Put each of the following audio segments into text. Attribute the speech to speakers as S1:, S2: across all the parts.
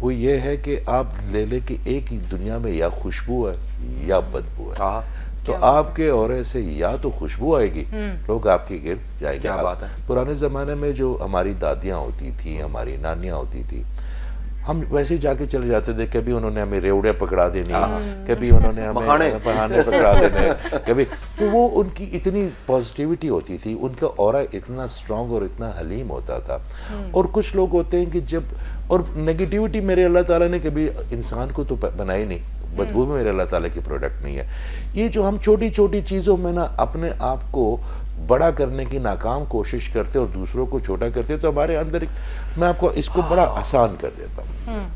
S1: وہ یہ ہے کہ آپ لے لے کہ ایک ہی دنیا میں یا خوشبو ہے یا بدبو ہے. تو آپ کے اورے سے یا تو خوشبو آئے گی, لوگ آپ کے گرد جائیں گے.
S2: کیا بات ہے.
S1: پرانے زمانے میں جو ہماری دادیاں ہوتی تھیں, ہماری نانیاں ہوتی تھی, ہم ویسے ہی جا کے چلے جاتے تھے. کبھی انہوں نے ہمیں ریوڑے پکڑا دینی, کبھی انہوں نے ہمیں بہانے پکڑا دینے, کبھی. تو وہ ان کی اتنی پازیٹیوٹی ہوتی تھی, ان کا اورا اتنا اسٹرانگ اور اتنا حلیم ہوتا تھا. اور کچھ لوگ ہوتے ہیں کہ جب, اور نگیٹیوٹی میرے اللہ تعالیٰ نے کبھی انسان کو تو بنائی نہیں, بدبو بھی میرے اللہ تعالیٰ کی پروڈکٹ نہیں ہے. یہ جو ہم چھوٹی چھوٹی چیزوں میں نا اپنے آپ کو بڑا کرنے کی ناکام کوشش کرتے اور دوسروں کو چھوٹا کرتے, تو ہمارے اندر میں آپ کو اس کو بڑا آسان کر دیتا ہوں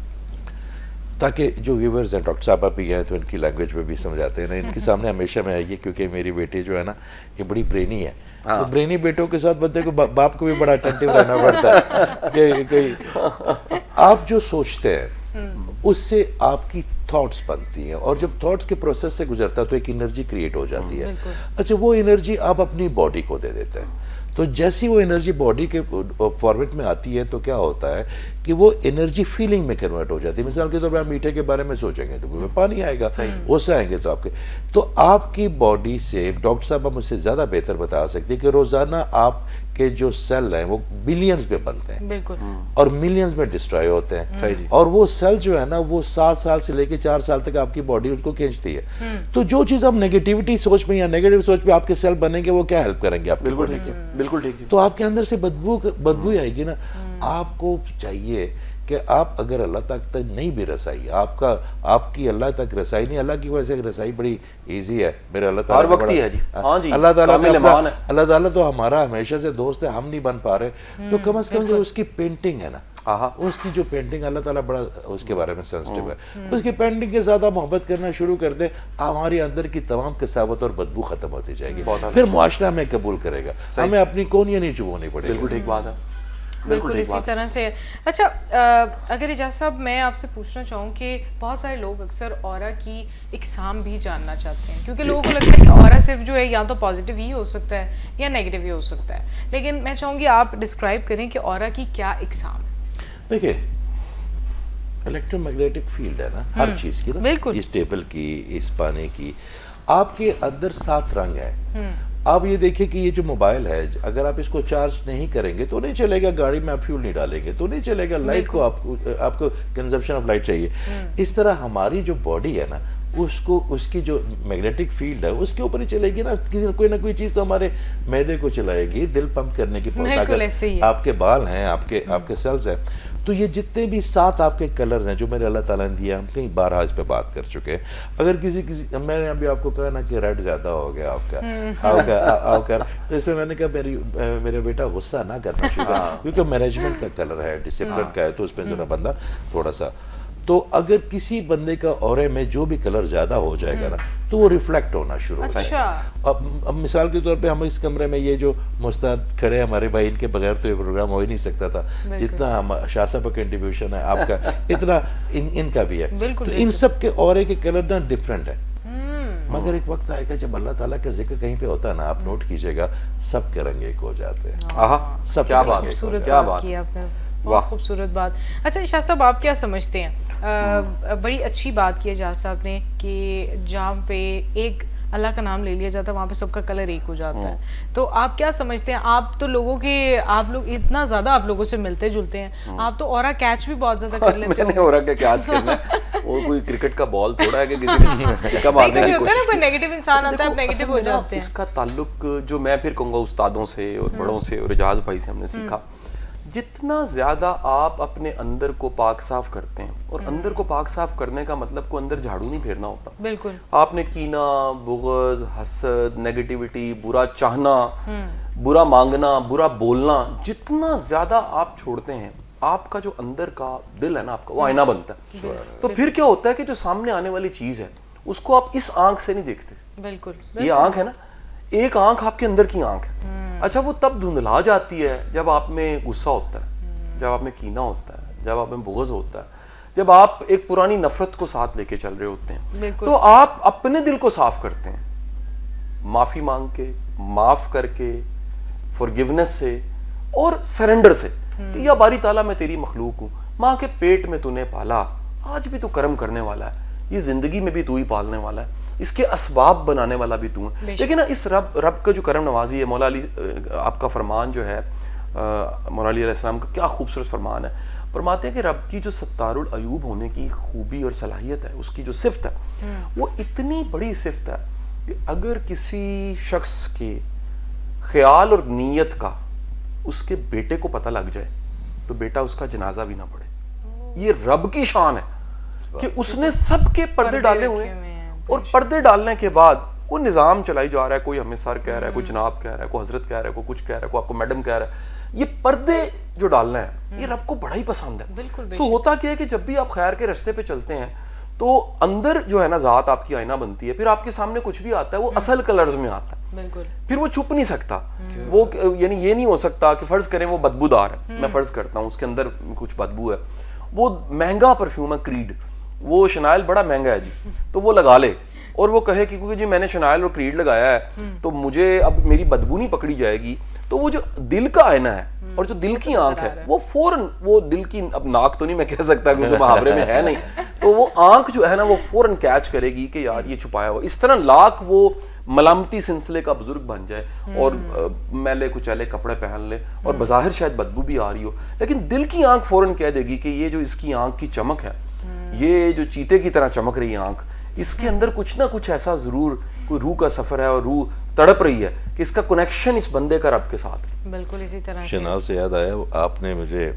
S1: تاکہ جو ویورز ہیں, ڈاکٹر صاحبہ بھی ہیں تو ان کی لینگویج میں بھی سمجھاتے ہیں نا. ان کے سامنے ہمیشہ میں آئیے کیونکہ میری بیٹی جو ہے نا یہ بڑی برینی ہے. تو برینی بیٹوں کے ساتھ بندے کو باپ کو بھی بڑا اٹینٹیو رہنا پڑتا ہے کہ آپ جو سوچتے ہیں اس سے آپ کی تھاٹس بنتی ہیں, اور جب تھاٹس کے پروسیس سے گزرتا ہے تو ایک انرجی کریٹ ہو جاتی ہے. اچھا, وہ انرجی آپ اپنی باڈی کو دے دیتے ہیں. تو جیسی وہ انرجی باڈی کے فارمیٹ میں آتی ہے تو کیا ہوتا ہے کہ وہ انرجی فیلنگ میں کنورٹ ہو جاتی ہے. مثال کے طور پہ آپ میٹھے کے بارے میں سوچیں گے تو کوئی پانی آئے گا, غصہ آئیں گے تو آپ کے, تو آپ کی باڈی سے ڈاکٹر صاحب مجھ سے زیادہ بہتر بتا سکتے ہیں کہ روزانہ آپ کے جو سیل ہیں وہ بلینز میں بنتے ہیں
S3: بالکل,
S1: اور ملینز میں ڈسٹرائے ہوتے ہیں. اور وہ سیل جو ہے نا وہ 7 سال سے لے کے 4 سال تک آپ کی باڈی اس کو کھینچتی ہے. تو جو چیز ہم نیگیٹیوٹی سوچ میں یا نیگیٹو سوچ میں آپ کے سیل بنیں گے وہ کیا ہیلپ کریں گے آپ کی باڈی کے.
S2: بالکل ٹھیک.
S1: تو آپ کے اندر سے بدبو آئے گی نا. آپ کو چاہیے کہ آپ اگر اللہ تک نہیں بھی رسائی, آپ کی اللہ تک رسائی نہیں, اللہ کی وجہ سے رسائی بڑی ایزی ہے. میرے اللہ تعالیٰ
S2: ہر وقت ہی ہے جی. ہاں جی,
S1: اللہ تعالیٰ تو ہمارا ہمیشہ سے دوست ہے, ہم نہیں بن پا رہے. تو کم از کم جو اس کی پینٹنگ ہے نا, اس کی جو پینٹنگ, اللہ تعالیٰ بڑا اس کے بارے میں سینسٹیو ہے. اس کی پینٹنگ کے ساتھ آپ محبت کرنا شروع کر دیں, ہماری اندر کی تمام کساوت اور بدبو ختم ہوتی جائے گی. پھر معاشرہ ہمیں قبول کرے گا, ہمیں اپنی کونیاں نہیں چبونی پڑے گی.
S2: بالکل ٹھیک بات ہے.
S3: بالکل اسی طرح سے. اچھا, اگر اجاز صاحب میں آپ سے پوچھنا چاہوں کہ بہت سارے لوگ اکثر اورا کی اقسام بھی جاننا چاہتے ہیں, کیونکہ لوگوں کو لگتا ہے کہ اورا صرف جو ہے یا تو پازیٹیو ہی ہو سکتا ہے یا نیگیٹیو ہی ہو سکتا ہے, لیکن میں چاہوں گی آپ ڈسکرائب کریں کہ اورا کی کیا اقسام ہے.
S1: دیکھیں, الیکٹرو میگنیٹک فیلڈ ہے نا ہر چیز کی نا,
S3: بالکل,
S1: اس ٹیبل کی, اس پانی کی, آپ کے اندر 7 رنگ ہیں. آپ یہ دیکھیں کہ یہ جو موبائل ہے اگر آپ اس کو چارج نہیں کریں گے تو نہیں چلے گا, گاڑی میں آپ فیول نہیں ڈالیں گے تو نہیں چلے گا, لائٹ کو آپ کو کنزمپشن آف لائٹ چاہیے. اس طرح ہماری جو باڈی ہے نا اس کی جو میگنیٹک فیلڈ ہے اس کے اوپر ہی چلے گی نا. کوئی نہ کوئی چیز تو ہمارے معدے کو چلائے گی, دل پمپ کرنے کی طاقت, آپ کے بال ہیں, آپ کے سیلز ہیں. تو یہ جتنے بھی 7 آپ کے کلر ہیں جو میرے اللہ تعالیٰ نے دیا, ہم کئی بار اس پہ بات کر چکے ہیں. اگر کسی میں نے ابھی آپ کو کہا نا کہ ریڈ زیادہ ہو گیا آپ کا, تو اس پہ میں نے کہا میرا بیٹا غصہ نہ کرنا شروع, کیونکہ مینجمنٹ کا کلر ہے, ڈسپلن کا ہے, تو اس پہ ذرا بندہ تھوڑا سا. تو اگر کسی بندے کا اورے میں جو بھی کلر زیادہ ہو جائے گا نا تو وہ ریفلیکٹ ہونا شروع ہو جائے گا. اب مثال کے طور پہ ہم اس کمرے میں یہ جو مستعد کھڑے ہمارے بھائی, ان کے بغیر تو یہ پروگرام ہو ہی نہیں سکتا تھا. جتنا شاہ صاحب کا کنٹریبیوشن ہے آپ کا, اتنا ان کا بھی ہے. تو ان سب کے اورے کے کلر نا ڈفرینٹ ہے. مگر ایک وقت آئے گا جب اللہ تعالیٰ کا ذکر کہیں پہ ہوتا ہے نا, آپ نوٹ کیجئے گا سب کے رنگ ایک ہو جاتے ہیں.
S2: سب کیا بات
S3: کی آپ نے, بہت خوبصورت بات. اچھا شاہ صاحب, آپ کیا سمجھتے ہیں, بڑی اچھی بات کی ہے جہاں صاحب نے کہ جہاں پہ ایک اللہ کا نام لے لیا جاتا ہے وہاں پہ سب کا کلر ایک ہو جاتا ہے. تو آپ کیا سمجھتے ہیں, آپ تو آپ لوگ اتنا زیادہ آپ لوگوں سے ملتے جلتے ہیں, آپ تو اورا کیچ بھی بہت زیادہ کر لیتے
S2: ہیں. اورا کا کیچ کرنا وہ کوئی کرکٹ کا بال تھوڑا ہے کہ کسی نے چھکا مارنے کی کوشش.
S3: کوئی نیگیٹو انسان آتا ہے, آپ نیگیٹو ہو جاتے ہیں.
S2: اس کا تعلق جو میں پھر کہوں گا استادوں سے اور بڑوں سے اور اجاز بھائی سے ہم نے سیکھا, جتنا زیادہ آپ اپنے اندر کو پاک صاف کرتے ہیں, اور اندر کو پاک صاف کرنے کا مطلب کو اندر جھاڑو نہیں پھیرنا ہوتا.
S3: بالکل,
S2: آپ نے کینہ, بغض, حسد, نیگیٹیوٹی, برا چاہنا, برا مانگنا, برا بولنا, جتنا زیادہ آپ چھوڑتے ہیں, آپ کا جو اندر کا دل ہے نا آپ کا, وہ آئینہ بنتا ہے. تو پھر کیا ہوتا ہے کہ جو سامنے آنے والی چیز ہے اس کو آپ اس آنکھ سے نہیں دیکھتے.
S3: بالکل,
S2: یہ آنکھ ہے نا, ایک آنکھ آپ کے اندر کی آنکھ ہے. اچھا, وہ تب دھندلا جاتی ہے جب آپ میں غصہ ہوتا ہے, جب آپ میں کینہ ہوتا ہے, جب آپ میں بغض ہوتا ہے, جب آپ ایک پرانی نفرت کو ساتھ لے کے چل رہے ہوتے ہیں. تو آپ اپنے دل کو صاف کرتے ہیں معافی مانگ کے, معاف کر کے, فارگیونیس سے اور سرنڈر سے کہ یا باری تعالیٰ میں تیری مخلوق ہوں, ماں کے پیٹ میں تو نے پالا, آج بھی تو کرم کرنے والا ہے, یہ زندگی میں بھی تو ہی پالنے والا ہے, اس کے اسباب بنانے والا بھی تو ہے. لیکن نا اس رب کا جو کرم نوازی ہے, مولا علی آپ کا فرمان جو ہے, مولا علی علیہ السلام کا کیا خوبصورت فرمان ہے. فرماتے ہیں کہ رب کی جو ستار العیوب ہونے کی خوبی اور صلاحیت ہے, اس کی جو صفت ہے وہ اتنی بڑی صفت ہے کہ اگر کسی شخص کے خیال اور نیت کا اس کے بیٹے کو پتہ لگ جائے تو بیٹا اس کا جنازہ بھی نہ پڑے. یہ رب کی شان ہے کہ اس نے سب کے پردے ڈالے ہوئے ہیں, اور پردے ڈالنے کے بعد وہ نظام چلائی جا رہا ہے. کوئی ہمیں سر کہہ رہا ہے, کوئی جناب کہہ رہا ہے, کوئی حضرت کہہ رہا ہے, کوئی کچھ کہہ رہا ہے, کوئی آپ کو میڈم کہہ رہا ہے. یہ پردے جو ڈالنا ہے یہ رب کو بڑا ہی پسند ہے. سو ہوتا کیا ہے کہ جب بھی آپ خیر کے راستے پہ چلتے ہیں تو اندر جو ہے نا ذات آپ کی آئینہ بنتی ہے, پھر آپ کے سامنے کچھ بھی آتا ہے وہ اصل کلرز میں آتا ہے, پھر وہ چھپ نہیں سکتا. وہ یعنی یہ نہیں ہو سکتا کہ فرض کریں وہ بدبودار ہے, میں فرض کرتا ہوں اس کے اندر کچھ بدبو ہے, وہ مہنگا پرفیوم ہے کریڈ, وہ شنائل بڑا مہنگا ہے جی, تو وہ لگا لے اور وہ کہے کہ کیونکہ جی میں نے شنائل اور کریڈ لگایا ہے تو مجھے اب میری بدبو نہیں پکڑی جائے گی. تو وہ جو دل کا آئینہ ہے اور جو دل کی آنکھ ہے وہ فوراً, وہ دل کی, اب ناک تو نہیں میں کہہ سکتا کیونکہ محاورے میں ہے نہیں, تو وہ آنکھ جو ہے نا وہ فوراً کیچ کرے گی کہ یار یہ چھپایا ہوا. اس طرح لاکھ وہ ملامتی سلسلے کا بزرگ بن جائے اور میلے کچیلے کپڑے پہن لے اور بظاہر شاید بدبو بھی آ رہی ہو, لیکن دل کی آنکھ فوراً کہہ دے گی کہ یہ جو اس کی آنکھ کی چمک ہے, یہ جو چیتے کی طرح چمک رہی ہے آنکھ, اس کے اندر کچھ نہ کچھ ایسا ضرور کوئی روح کا سفر ہے اور روح تڑپ رہی ہے کہ اس کا کنیکشن اس بندے کا رب کے ساتھ ہے.
S3: بالکل اسی طرح
S1: شنال سے یاد آیا, آپ نے مجھے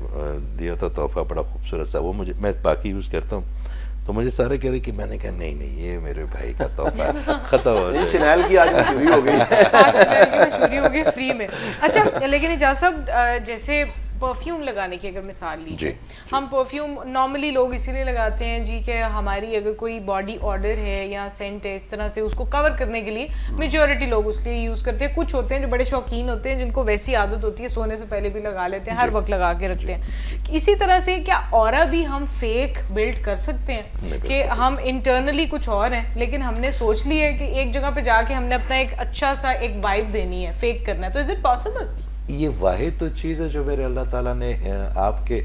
S1: دیا تھا تحفہ بڑا خوبصورت سا, وہ مجھے, میں باقی یوز کرتا ہوں تو مجھے سارے کہہ رہے کہ میں نے کہا نہیں یہ میرے بھائی کا تحفہ ہے, ختم ہو جائے.
S2: شنائل کی آج مشہوری ہو گئی,
S3: مشہوری ہو گئی فری میں. اچھا لیکن اجاز صاحب جیسے پرفیوم لگانے کی اگر مثال لیجیے, ہم پرفیوم نارملی لوگ اسی لیے لگاتے ہیں جی کہ ہماری اگر کوئی باڈی آڈر ہے یا سینٹ ہے اس طرح سے اس کو کور کرنے کے لیے میجورٹی لوگ اس لیے یوز کرتے ہیں. کچھ ہوتے ہیں جو بڑے شوقین ہوتے ہیں جن کو ویسی عادت ہوتی ہے سونے سے پہلے بھی لگا لیتے ہیں, ہر وقت لگا کے رکھتے ہیں. اسی طرح سے کیا اورا بھی ہم فیک بلڈ کر سکتے ہیں کہ ہم انٹرنلی کچھ اور ہیں لیکن ہم نے سوچ لی ہے کہ ایک جگہ پہ جا کے ہم نے اپنا ایک اچھا سا ایک وائب دینی ہے, فیک کرنا ہے, تو از اٹ پاسبل؟
S1: یہ واحد تو چیز ہے جو میرے اللہ تعالیٰ نے آپ کے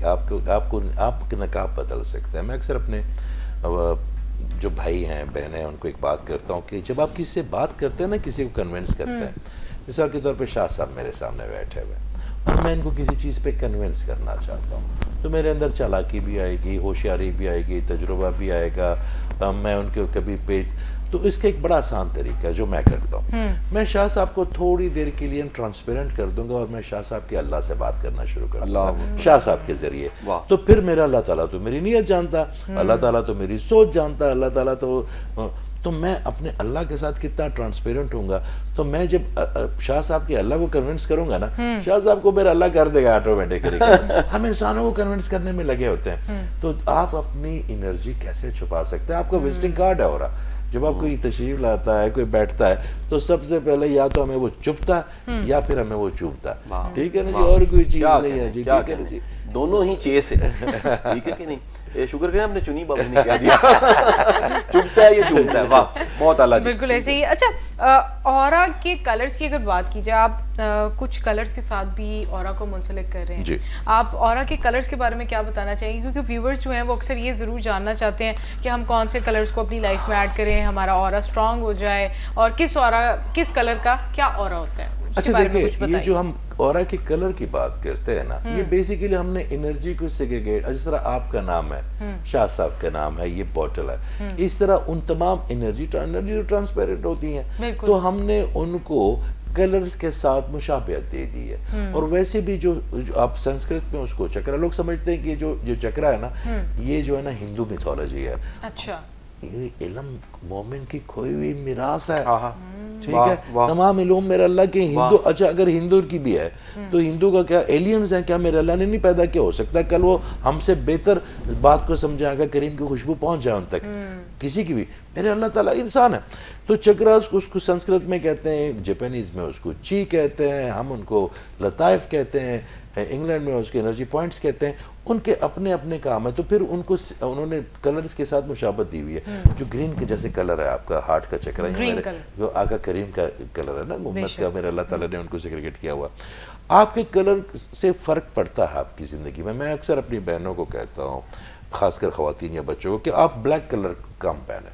S1: نقاب بدل سکتا ہے. میں اکثر اپنے جو بھائی ہیں بہنیں ان کو ایک بات کرتا ہوں کہ جب آپ کسی سے بات کرتے ہیں نا, کسی کو کنونس کرتے ہیں, مثال کے طور پہ شاہ صاحب میرے سامنے بیٹھے ہوئے اور میں ان کو کسی چیز پہ کنونس کرنا چاہتا ہوں تو میرے اندر چالاکی بھی آئے گی, ہوشیاری بھی آئے گی, تجربہ بھی آئے گا, میں ان کے کبھی پیج, تو اس کا ایک بڑا آسان طریقہ ہے جو میں کرتا ہوں, میں شاہ صاحب کو تھوڑی دیر کے لیے ٹرانسپیرنٹ کر دوں گا اور میں شاہ صاحب کے اللہ سے بات کرنا شروع کر دوں گا شاہ صاحب کے ذریعے. تو پھر میرا اللہ تعالیٰ تو میری نیت جانتا, اللہ تعالیٰ تو میری سوچ جانتا, اللہ تعالیٰ تو میں اپنے اللہ کے ساتھ کتنا ٹرانسپیرنٹ ہوں گا. تو میں جب شاہ صاحب کے اللہ کو کنونس کروں گا نا, شاہ صاحب کو میرا اللہ کر دے گا آٹومیٹکلی. ہم انسانوں کو کنونس کرنے میں لگے ہوتے ہیں. تو آپ اپنی انرجی کیسے چھپا سکتے ہیں؟ آپ کا وزٹنگ کارڈ ہے اور جب آپ کوئی تشریف لاتا ہے, کوئی بیٹھتا ہے تو سب سے پہلے یا تو ہمیں وہ چپتا ہے یا پھر ہمیں وہ چوبتا ہے. ٹھیک ہے نا جی, اور کوئی چیز نہیں ہے جی. ٹھیک ہے نا جی,
S2: دونوں ہی چیز ہے. ٹھیک ہے کہ نہیں, شکر کریں اپنے چنی بابو نے کہہ دیا چپتا ہے یہ چوبتا ہے. واہ بہت اعلیٰ.
S3: بالکل ایسے ہی. اچھا اورا کے کلرز کی اگر بات کی جائے, آپ کچھ کلرز کے ساتھ بھی اورا کو منسلک کر رہے ہیں, آپ اورا کے کلرز کے بارے میں کیا بتانا چاہیں گے؟ کیونکہ ویورز جو ہیں وہ اکثر یہ ضرور جاننا چاہتے ہیں کہ ہم کون سے کلرز کو اپنی لائف میں ایڈ کریں, ہمارا اورا اسٹرانگ ہو جائے, اور کس کلر کا کیا اورا ہوتا ہے.
S1: اچھا دیکھیں, یہ جو ہم اورا کے کلر کی بات کرتے ہیں نا, یہ بیسیکلی ہم نے انرجی کو سیگریگیٹ, جس طرح آپ کا نام ہے, شاہ صاحب کا نام ہے, یہ بوٹل ہے, اس طرح ان تمام انرجی ٹرانسپیرنٹ ہوتی ہیں, تو ہم نے ان کو کلرز کے ساتھ مشابہت دے دی ہے. اور ویسے بھی جو آپ سنسکرت میں اس کو چکرا, لوگ سمجھتے ہیں کہ جو چکرا ہے نا, یہ جو ہے نا ہندو میتھولوجی ہے.
S3: اچھا,
S1: یہ علم مومن کی کھوئی ہوئی میراث ہے. ٹھیک ہے, تمام علوم میرے اللہ کے ہندو. اچھا اگر ہندو کی بھی ہے تو ہندو کا کیا ایلینز ہیں, کیا میرے اللہ نے نہیں پیدا کیا؟ ہو سکتا ہے کل وہ ہم سے بہتر بات کو سمجھائے گا, کریم کی خوشبو پہنچ جائے ان تک, کسی کی بھی. میرے اللہ تعالیٰ انسان ہے. تو چکرا اس کو سنسکرت میں کہتے ہیں, جاپانیز میں اس کو چی کہتے ہیں, ہم ان کو لطائف کہتے ہیں, انگلینڈ میں اس کے انرجی پوائنٹس کہتے ہیں. ان کے اپنے اپنے کام ہے. تو پھر انہوں نے کلرز کے ساتھ مشابہت دی ہوئی ہے. جو گرین کے جیسے کلر ہے آپ کا ہارٹ کا چکرا, جو آقا کریم کا کلر ہے نا, محمد کا, میرے اللہ تعالیٰ نے ان کو سیگریگیٹ کیا ہوا. آپ کے کلر سے فرق پڑتا ہے آپ کی زندگی میں اکثر اپنی بہنوں کو کہتا ہوں، خاص کر خواتین یا بچوں کو، کہ آپ بلیک کلر کم پہنیں،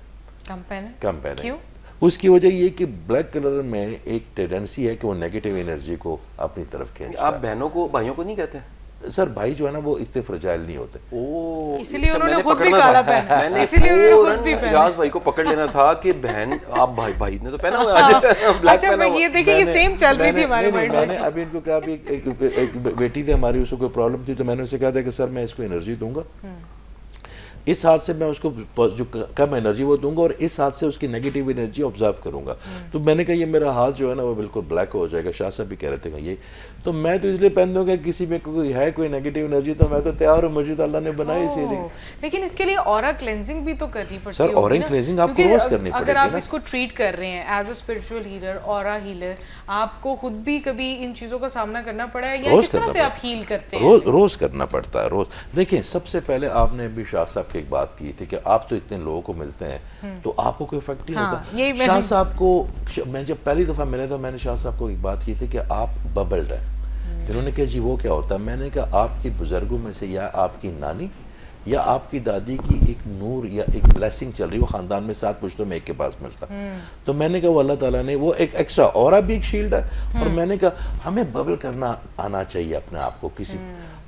S1: کم پہنیں.
S3: کیوں؟
S1: اس کی وجہ یہ کہ بلیک کلر میں ایک ٹینڈنسی ہے کہ وہ نیگیٹو انرجی کو اپنی طرف کھینچتا
S2: آپ بہنوں کو بھائیوں کو نہیں کہتے؟
S1: ہے. سر بھائی جو ہے نا وہ اتنے فرجائل نہیں ہوتے.
S3: اسی لیے انہوں نے خود بھی کالا پہنا،
S2: میں نے
S3: اسی لیے انہوں نے خود بھی پہنا.
S2: اجاز بھائی کو پکڑ لینا تھا کہ بہن آپ بھائی نے تو پہنا ہوا ہے بلیک
S3: اچھا
S2: پہنا
S3: میں
S2: ہوا.
S3: یہ دیکھیں یہ سیم چل رہی تھی ہمارے مائنڈ
S1: میں
S3: میں.
S1: نے ابھی ان کو کہا، ایک بیٹی تھی ہماری، اس کو کوئی پرابلم تھی، تو میں نے اسے کہا تھا کہ سر میں اس کو انرجی دوں گا، اس ہاتھ سے میں اس کو جو کم انرجی وہ دوں گا، اور اس ہاتھ سے اس کی نیگیٹو انرجی آبزرو کروں گا. تو میں نے کہا یہ میرا ہاتھ جو ہے نا وہ بالکل بلیک ہو جائے گا. شاہ صاحب بھی کہہ رہے تھے کہ یہ تو میں تو اس لیے پہن دوں گا کسی میں کوئی نیگیٹو انرجی تو میں تو تیار ہوں، مجھے تو اللہ نے بنائی اسی لیے.
S3: لیکن اس کے لیے اورا کلینزنگ بھی تو کرنی پڑتی
S1: سر
S3: ہوگی
S1: اورا
S3: نا؟
S1: کلینزنگ آپ کو
S3: کیونکہ
S1: روز کرنی پڑے گی
S3: اگر آپ
S1: نا.
S3: اس کو ٹریٹ کر رہے ہیں as a spiritual healer, aura healer, آپ کو خود بھی کبھی ان چیزوں کا سامنا کرنا پڑا ہے یا کس طرح سے آپ ہیل کرتے ہیں؟
S1: روز کرنا پڑتا ہے، روز. دیکھیں سب سے پہلے آپ نے بھی شاہ صاحب کی ایک بات کی تھی کہ آپ تو اتنے لوگوں کو ملتے ہیں تو آپ کو کوئی افیکٹ نہیں ہوتا. شاہ صاحب کو میں جب پہلی دفعہ ملے تو میں نے شاہ صاحب کو ایک بات کی تھی کہ آپ ببلڈ ہیں. انہوں نے کہا جی وہ کیا ہوتا ہے؟ میں نے کہا آپ کی بزرگوں میں سے یا آپ کی نانی یا آپ کی دادی کی ایک نور یا ایک بلیسنگ چل رہی، وہ خاندان میں 7 پشتوں میں ایک کے پاس ملتا. تو میں نے کہا وہ اللہ تعالیٰ نے وہ ایک ایکسٹرا اورا بھی ایک شیلڈ ہے. اور میں نے کہا ہمیں ببل کرنا آنا چاہیے اپنے آپ کو. کسی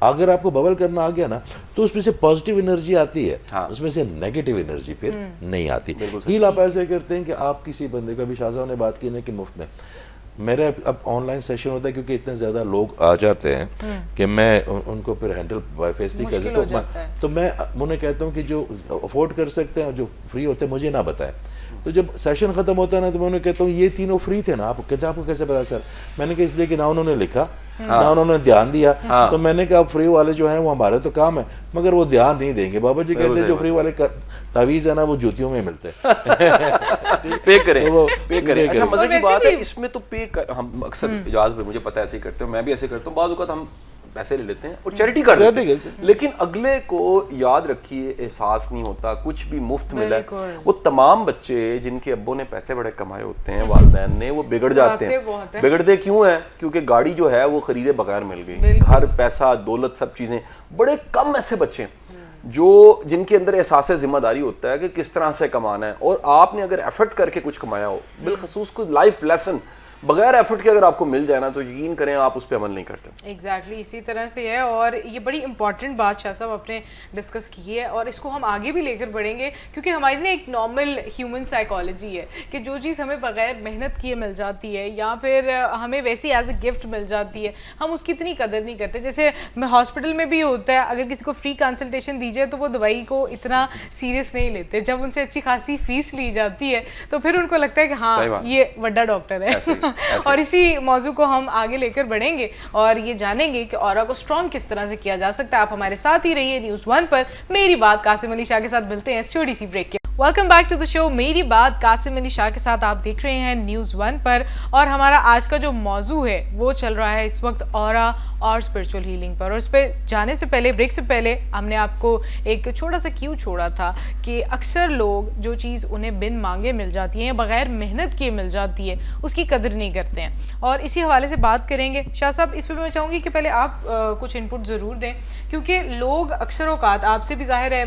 S1: اگر آپ کو ببل کرنا آ گیا نا تو اس میں سے پازیٹیو انرجی آتی ہے، اس میں سے نیگیٹو انرجی پھر نہیں آتی. ہیل آپ ایسے کرتے ہیں کہ آپ کسی بندے کو، بھی شاہ صاحب نے بات کی نا کہ مفت میں میرا اب آن لائن سیشن ہوتا ہے کیونکہ اتنے زیادہ لوگ آ جاتے ہیں کہ میں ان کو پھر ہینڈل بائی فیس نہیں کر سکتا. تو میں انہیں کہتا ہوں کہ جو افورڈ کر سکتے ہیں، جو فری ہوتے ہیں مجھے نہ بتائیں. تو جب سیشن ختم ہوتا ہے نا تو میں انہیں کہتا ہوں یہ تینوں فری تھے نا. آپ کہتے ہیں آپ کو کیسے پتا سر؟ میں نے کہا اس لیے کہ نہ انہوں نے لکھا نہ انہوں نے دھیان دیا. تو میں نے کہا فری والے جو ہیں وہ ہمارے تو کام ہے مگر وہ دھیان نہیں دیں گے. بابا جی کہتے ہیں جو فری والے تعویذ ہے نا وہ جوتیوں میں ملتے ہیں.
S2: پے کریں. اچھا مزے کی بات ہے اس میں تو پے ہم اکثر اجاز بھائی مجھے پتا ہے ایسے ہی کرتے ہوں، میں بھی ایسے کرتا ہوں. بعض اوقات ہم پیسے لے لیتے ہیں اور چیریٹی کر دیتے ہیں، لیکن اگلے کو یاد رکھیے احساس نہیں ہوتا کچھ بھی مفت ملا ہے. وہ تمام بچے جن کے ابوں نے پیسے بڑے کمائے ہوتے ہیں، والدین نے، وہ بگڑ جاتے ہیں. بگڑتے کیوں ہیں؟ کیونکہ گاڑی جو ہے وہ خریدے بغیر مل گئی، گھر، پیسہ، دولت، سب چیزیں. بڑے کم ایسے بچے ہیں جن کے اندر احساس ذمہ داری ہوتا ہے کہ کس طرح سے کمانا ہے. اور آپ نے اگر ایفرٹ کر کے کچھ کمایا ہو، بالخصوص کوئی لائف لیسن بغیر ایفرٹ کے اگر آپ کو مل جائے نا تو یقین کریں آپ اس پہ عمل نہیں کرتے.
S3: ایگزیکٹلی اسی طرح سے ہے. اور یہ بڑی امپورٹنٹ بات شاہ صاحب آپ نے ڈسکس کی ہے اور اس کو ہم آگے بھی لے کر بڑھیں گے کیونکہ ہماری نا ایک نارمل ہیومن سائیکالوجی ہے کہ جو چیز ہمیں بغیر محنت کیے مل جاتی ہے یا پھر ہمیں ویسی ایز اے گفٹ مل جاتی ہے ہم اس کی اتنی قدر نہیں کرتے. جیسے ہاسپٹل میں بھی ہوتا ہے، اگر کسی کو فری کنسلٹیشن دی جائے تو وہ دوائی کو اتنا سیریس نہیں لیتے. جب ان سے اچھی خاصی فیس لی جاتی ہے تو پھر ان کو لگتا ہے کہ ہاں یہ بڑا ڈاکٹر ہے. اور اسی موضوع کو ہم آگے لے کر بڑھیں گے اور یہ جانیں گے کہ اورا کو اسٹرانگ کس طرح سے کیا جا سکتا ہے. آپ ہمارے ساتھ ہی رہیے نیوز 1 پر. میری بات قاسم علی شاہ کے ساتھ ملتے ہیں چھوٹی سی بریک کے. ویلکم بیک ٹو دا شو میری بات قاسم علی شاہ کے ساتھ. آپ دیکھ رہے ہیں نیوز 1 پر اور ہمارا آج کا جو موضوع ہے وہ چل رہا ہے اس وقت اورا اور اسپرچول ہیلنگ پر. اور اس پہ جانے سے پہلے، بریک سے پہلے ہم نے آپ کو ایک چھوٹا سا کیو چھوڑا تھا کہ اکثر لوگ جو چیز انہیں بن مانگے مل جاتی ہے، بغیر محنت کیے مل جاتی ہے، اس کی قدر نہیں کرتے ہیں. اور اسی حوالے سے بات کریں گے. شاہ صاحب اس پہ میں چاہوں گی کہ پہلے آپ کچھ ان پٹ ضرور دیں کیونکہ لوگ اکثر اوقات آپ سے بھی ظاہر ہے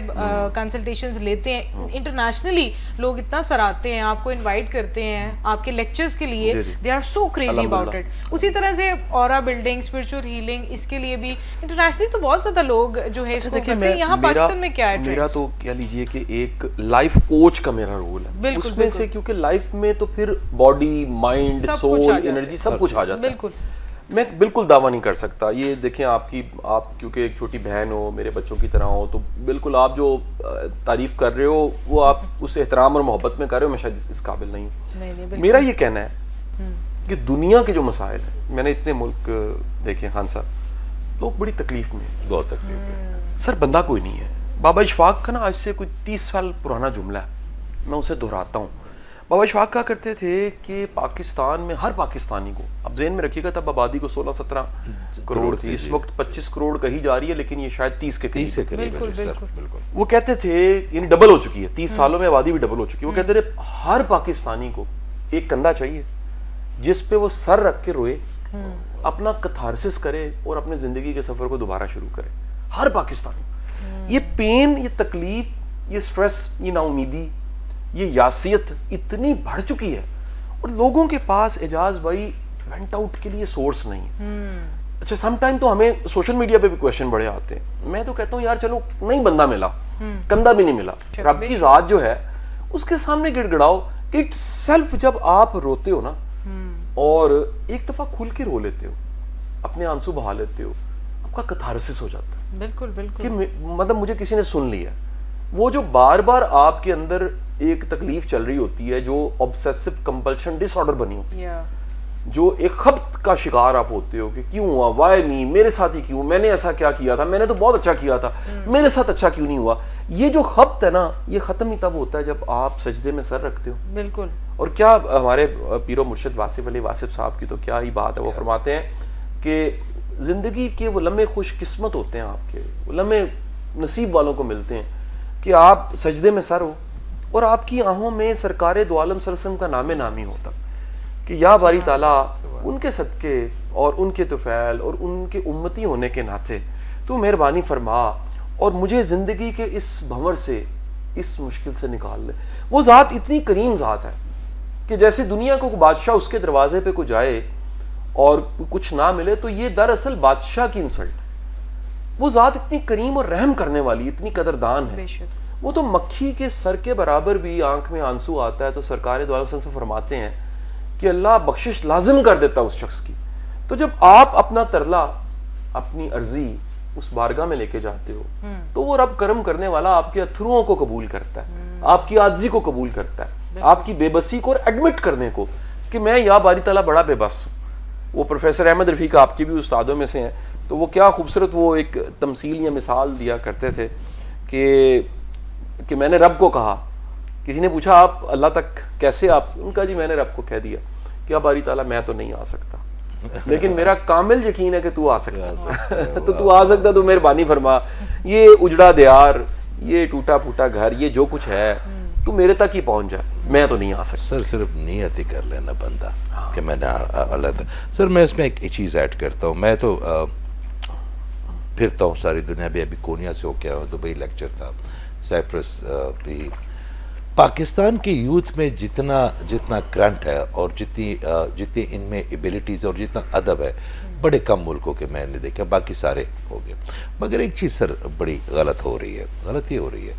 S3: کنسلٹیشنز لیتے ہیں. انٹرنیشنلی لوگ اتنا سراہتے ہیں، آپ کو انوائٹ کرتے ہیں آپ کے لیکچرز کے لیے. They are so crazy about it. اسی طرح سے اورا بلڈنگ، اسپرچول ہیلنگ، اس کے لیے بھی انٹرنیشنلی تو بہت زیادہ لوگ جو ہے اس کو کرتے ہیں. یہاں پاکستان میں کیا ہے؟
S2: میرا تو کہہ لیجئے کہ ایک لائف کوچ کا میرا رول ہے اس میں سے، کیونکہ لائف میں تو پھر باڈی، مائنڈ، سول، انرجی سب کچھ آ جاتا ہے.
S3: بالکل
S2: میں بالکل دعویٰ نہیں کر سکتا. یہ دیکھیں آپ کیونکہ ایک چھوٹی بہن ہو، میرے بچوں کی طرح ہو، تو بالکل آپ جو تعریف کر رہے ہو وہ آپ اس احترام اور محبت میں کر رہے ہو. میں شاید اس قابل نہیں ہوں. میرا یہ کہنا ہے کہ دنیا کے جو مسائل ہیں، میں نے اتنے ملک دیکھے خان صاحب، لوگ بڑی تکلیف میں ہیں،
S1: بہت تکلیف ہے.
S2: سر بندہ کوئی نہیں ہے. بابا اشفاق کا نا آج سے کوئی 30 سال پرانا جملہ ہے، میں اسے دہراتا ہوں. بابا اشفاق کہا کرتے تھے کہ پاکستان میں ہر پاکستانی کو، اب ذہن میں رکھیے گا تب آبادی کو 16-17 کروڑ تھی، اس وقت 25 کروڑ کہی جا رہی ہے لیکن یہ شاید 30 کے قریب ہے. وہ کہتے تھے یعنی ڈبل ہو چکی ہے 30 سالوں میں، آبادی بھی ڈبل ہو چکی ہے. وہ کہتے تھے ہر پاکستانی کو ایک کندھا چاہیے جس پہ وہ سر رکھ کے روئے اپنا کتھارسس کرے اور اپنے زندگی کے سفر کو دوبارہ شروع کرے. ہر پاکستانی یہ پین، یہ تکلیف، یہ سٹریس، یہ نا امیدی، یہ یاسیت اتنی بڑھ چکی ہے اور لوگوں کے پاس اعجاز بھائی وینٹ آؤٹ کے لیے سورس نہیں ہے. اچھا سم ٹائم تو ہمیں سوشل میڈیا پہ بھی کویشچن بڑے آتے ہیں. میں تو کہتا ہوں یار چلو نہیں بندہ ملا، کندھا بھی نہیں ملا، رب کی ذات جو ہے اس کے سامنے گڑ گڑاؤ. اٹ سیلف جب آپ روتے ہو نا اور ایک دفعہ کھل کے رو لیتے ہو، اپنے آنسو بہا لیتے ہو، آپ کا کتھارسس ہو جاتا ہے.
S3: بالکل بالکل
S2: کہ مطلب مجھے کسی نے سن لیا. وہ جو بار بار آپ کے اندر ایک تکلیف چل رہی ہوتی ہے، جو obsessive compulsion disorder بنی ہوتی ہے، جو ایک خبط کا شکار آپ ہوتے ہو کہ کیوں ہوا، وائی می، میرے ساتھ ہی کیوں، میں نے ایسا کیا کیا تھا، میں نے تو بہت اچھا کیا تھا، میرے ساتھ اچھا کیوں نہیں ہوا. یہ جو خبط ہے نا یہ ختم ہی تب ہوتا ہے جب آپ سجدے میں سر رکھتے ہو.
S3: بالکل.
S2: اور کیا ہمارے پیر و مرشد واصف علی واصف صاحب کی تو کیا ہی بات ہے. وہ فرماتے ہیں کہ زندگی کے وہ لمحے خوش قسمت ہوتے ہیں، آپ کے وہ لمحے نصیب والوں کو ملتے ہیں کہ آپ سجدے میں سر ہو اور آپ کی آنکھوں میں سرکار دو عالم صلی اللہ علیہ وسلم کا نام نامی ہوتا کہ یا باری تعالیٰ ان کے صدقے اور ان کے طفیل اور ان کے امتی ہونے کے ناطے تو مہربانی فرما اور مجھے زندگی کے اس بھنور سے، اس مشکل سے نکال لے. وہ ذات اتنی کریم ذات ہے کہ جیسے دنیا کو بادشاہ اس کے دروازے پہ کو جائے اور کچھ نہ ملے تو یہ دراصل بادشاہ کی انسلٹ. وہ ذات اتنی کریم اور رحم کرنے والی، اتنی قدردان ہے. وہ تو مکھی کے سر کے برابر بھی آنکھ میں آنسو آتا ہے تو سرکار دو عالم صلی اللہ علیہ وسلم سے فرماتے ہیں کہ اللہ بخشش لازم کر دیتا اس شخص کی. تو جب آپ اپنا ترلا، اپنی عرضی اس بارگاہ میں لے کے جاتے ہو تو وہ رب کرم کرنے والا آپ کے اتھروؤں کو قبول کرتا ہے، آپ کی عاجزی کو قبول کرتا ہے، آپ کی بے بسی کو ایڈمٹ کرنے کو کہ میں یا باری تعالیٰ بڑا بے بس ہوں. وہ پروفیسر احمد رفیق آپ کے بھی استادوں میں سے ہیں، تو وہ کیا خوبصورت وہ ایک تمثیل یا مثال دیا کرتے تھے کہ میں نے رب کو کہا. کسی نے پوچھا آپ اللہ تک کیسے آپ، ان کا جی میں نے رب کو کہہ دیا کہ اب باری تعالیٰ میں تو نہیں آ سکتا لیکن میرا کامل یقین ہے کہ تو آ سکتا تو تو آ سکتا، تو مہربانی فرما یہ اجڑا دیار، یہ ٹوٹا پھوٹا گھر، یہ جو کچھ ہے تو میرے تک ہی پہنچ جائے، میں تو نہیں آ سکتا.
S1: سر صرف نیت ہی کر لینا بندہ کہ میں نے اللہ تعالیٰ. سر میں اس میں ایک چیز ایڈ کرتا ہوں. میں تو پھرتا ہوں ساری دنیا بھی، ابھی کونیا سے ہو کے آیا ہوں، دبئی لیکچر تھا، سائپرس بھی. پاکستان کی یوتھ میں جتنا کرنٹ ہے اور جتنی ان میں ایبیلٹیز اور جتنا ادب ہے بڑے کم ملکوں کے میں نے دیکھا، باقی سارے ہو گئے. مگر ایک چیز سر بڑی غلط ہو رہی ہے، غلط یہ ہو رہی ہے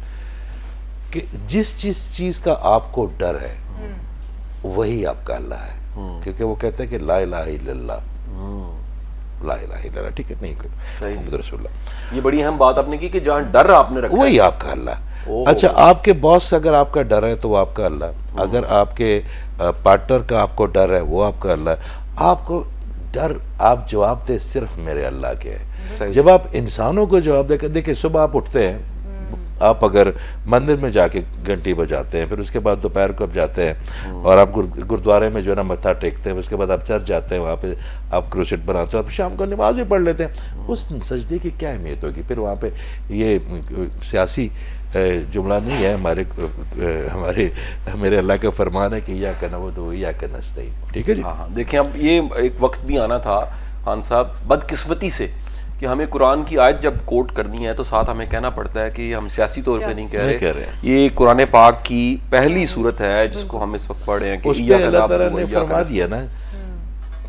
S1: کہ جس چیز کا آپ کو ڈر ہے وہی آپ کا اللہ ہے. کیونکہ وہ کہتے ہیں کہ لا الہ الا اللہ، لا الہ الا اللہ، ٹھیک ہے، نہیں محمد رسول اللہ.
S2: یہ بڑی اہم بات آپ نے کی کہ جہاں ڈر آپ نے رکھا
S1: وہی آپ کا اللہ. اچھا آپ کے باس اگر آپ کا ڈر ہے تو وہ آپ کا اللہ، اگر آپ کے پارٹنر کا آپ کو ڈر ہے وہ آپ کا اللہ. آپ کو ڈر، آپ جواب دے صرف میرے اللہ کے ہیں. جب آپ انسانوں کو جواب دے کر دیکھیں، صبح آپ اٹھتے ہیں، آپ اگر مندر میں جا کے گھنٹی بجاتے ہیں، پھر اس کے بعد دوپہر کو آپ جاتے ہیں اور آپ گردوارے میں جو ہے نا متھا ٹیکتے ہیں، اس کے بعد آپ چرچ جاتے ہیں، وہاں پہ آپ کروسٹ بناتے ہیں، آپ شام کو نماز بھی پڑھ لیتے ہیں. اس سجدے کی کیا اہمیت ہوگی؟ پھر وہاں پہ یہ سیاسی جملہ نہیں ہے، میرے اللہ کا فرمان ہے کہ یا کا نعبد و یا کا نستعین. ٹھیک ہے جی.
S2: ہاں دیکھیں اب یہ ایک وقت بھی آنا تھا خان صاحب بدقسمتی سے کہ ہمیں قرآن کی آیت جب کوٹ کرنی ہے تو ساتھ ہمیں کہنا پڑتا ہے کہ ہم سیاسی طور پہ نہیں کہہ رہے. یہ قرآن پاک کی پہلی صورت ہے جس کو ہم اس وقت پڑھ رہے ہیں کہ
S1: اس پہ اللہ تعالیٰ نے فرما دیا نا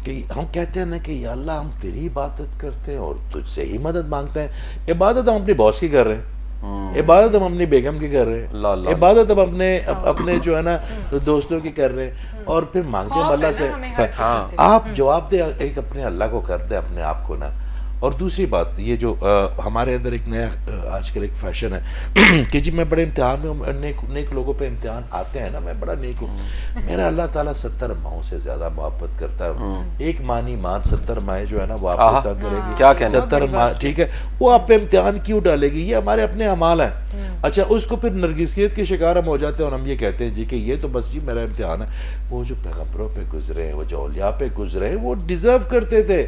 S1: کہ ہم کہتے ہیں نا کہ یا اللہ ہم تیری عبادت کرتے ہیں اور تجھ سے ہی مدد مانگتے ہیں. عبادت ہم اپنی باس کی کر رہے ہیں، عبادت ہم اپنی بیگم کی کر رہے ہیں، عبادت ہم اپنے جو ہے نا دوستوں کی کر رہے ہیں، اور پھر مانگتے ہیں اللہ سے. آپ جواب دے ایک اپنے اللہ کو کر دیں، اپنے آپ کو نا. اور دوسری بات یہ جو ہمارے اندر ایک نیا آج کل ایک فیشن ہے کہ جی میں بڑے امتحان میں، نیک لوگوں پہ امتحان آتے ہیں نا، میں بڑا نیک ہوں. میرا اللہ تعالیٰ 70 ماہوں سے زیادہ محبت کرتا ہے. ایک مانی مان 70 ماہیں جو ہے نا وہ آپ کو تنگ کرے گی.
S2: کیا کہنا
S1: 70 ماہ ٹھیک ہے، وہ آپ پہ امتحان کیوں ڈالے گی؟ یہ ہمارے اپنے اعمال ہیں. اچھا اس کو پھر نرگسیت کے شکار ہم ہو جاتے ہیں اور ہم یہ کہتے ہیں جی کہ یہ تو بس جی میرا امتحان ہے. وہ جو پیغمبروں پہ گزرے ہیں، وہ جو اولیاء پہ گزرے ہیں، وہ ڈیزرو کرتے تھے،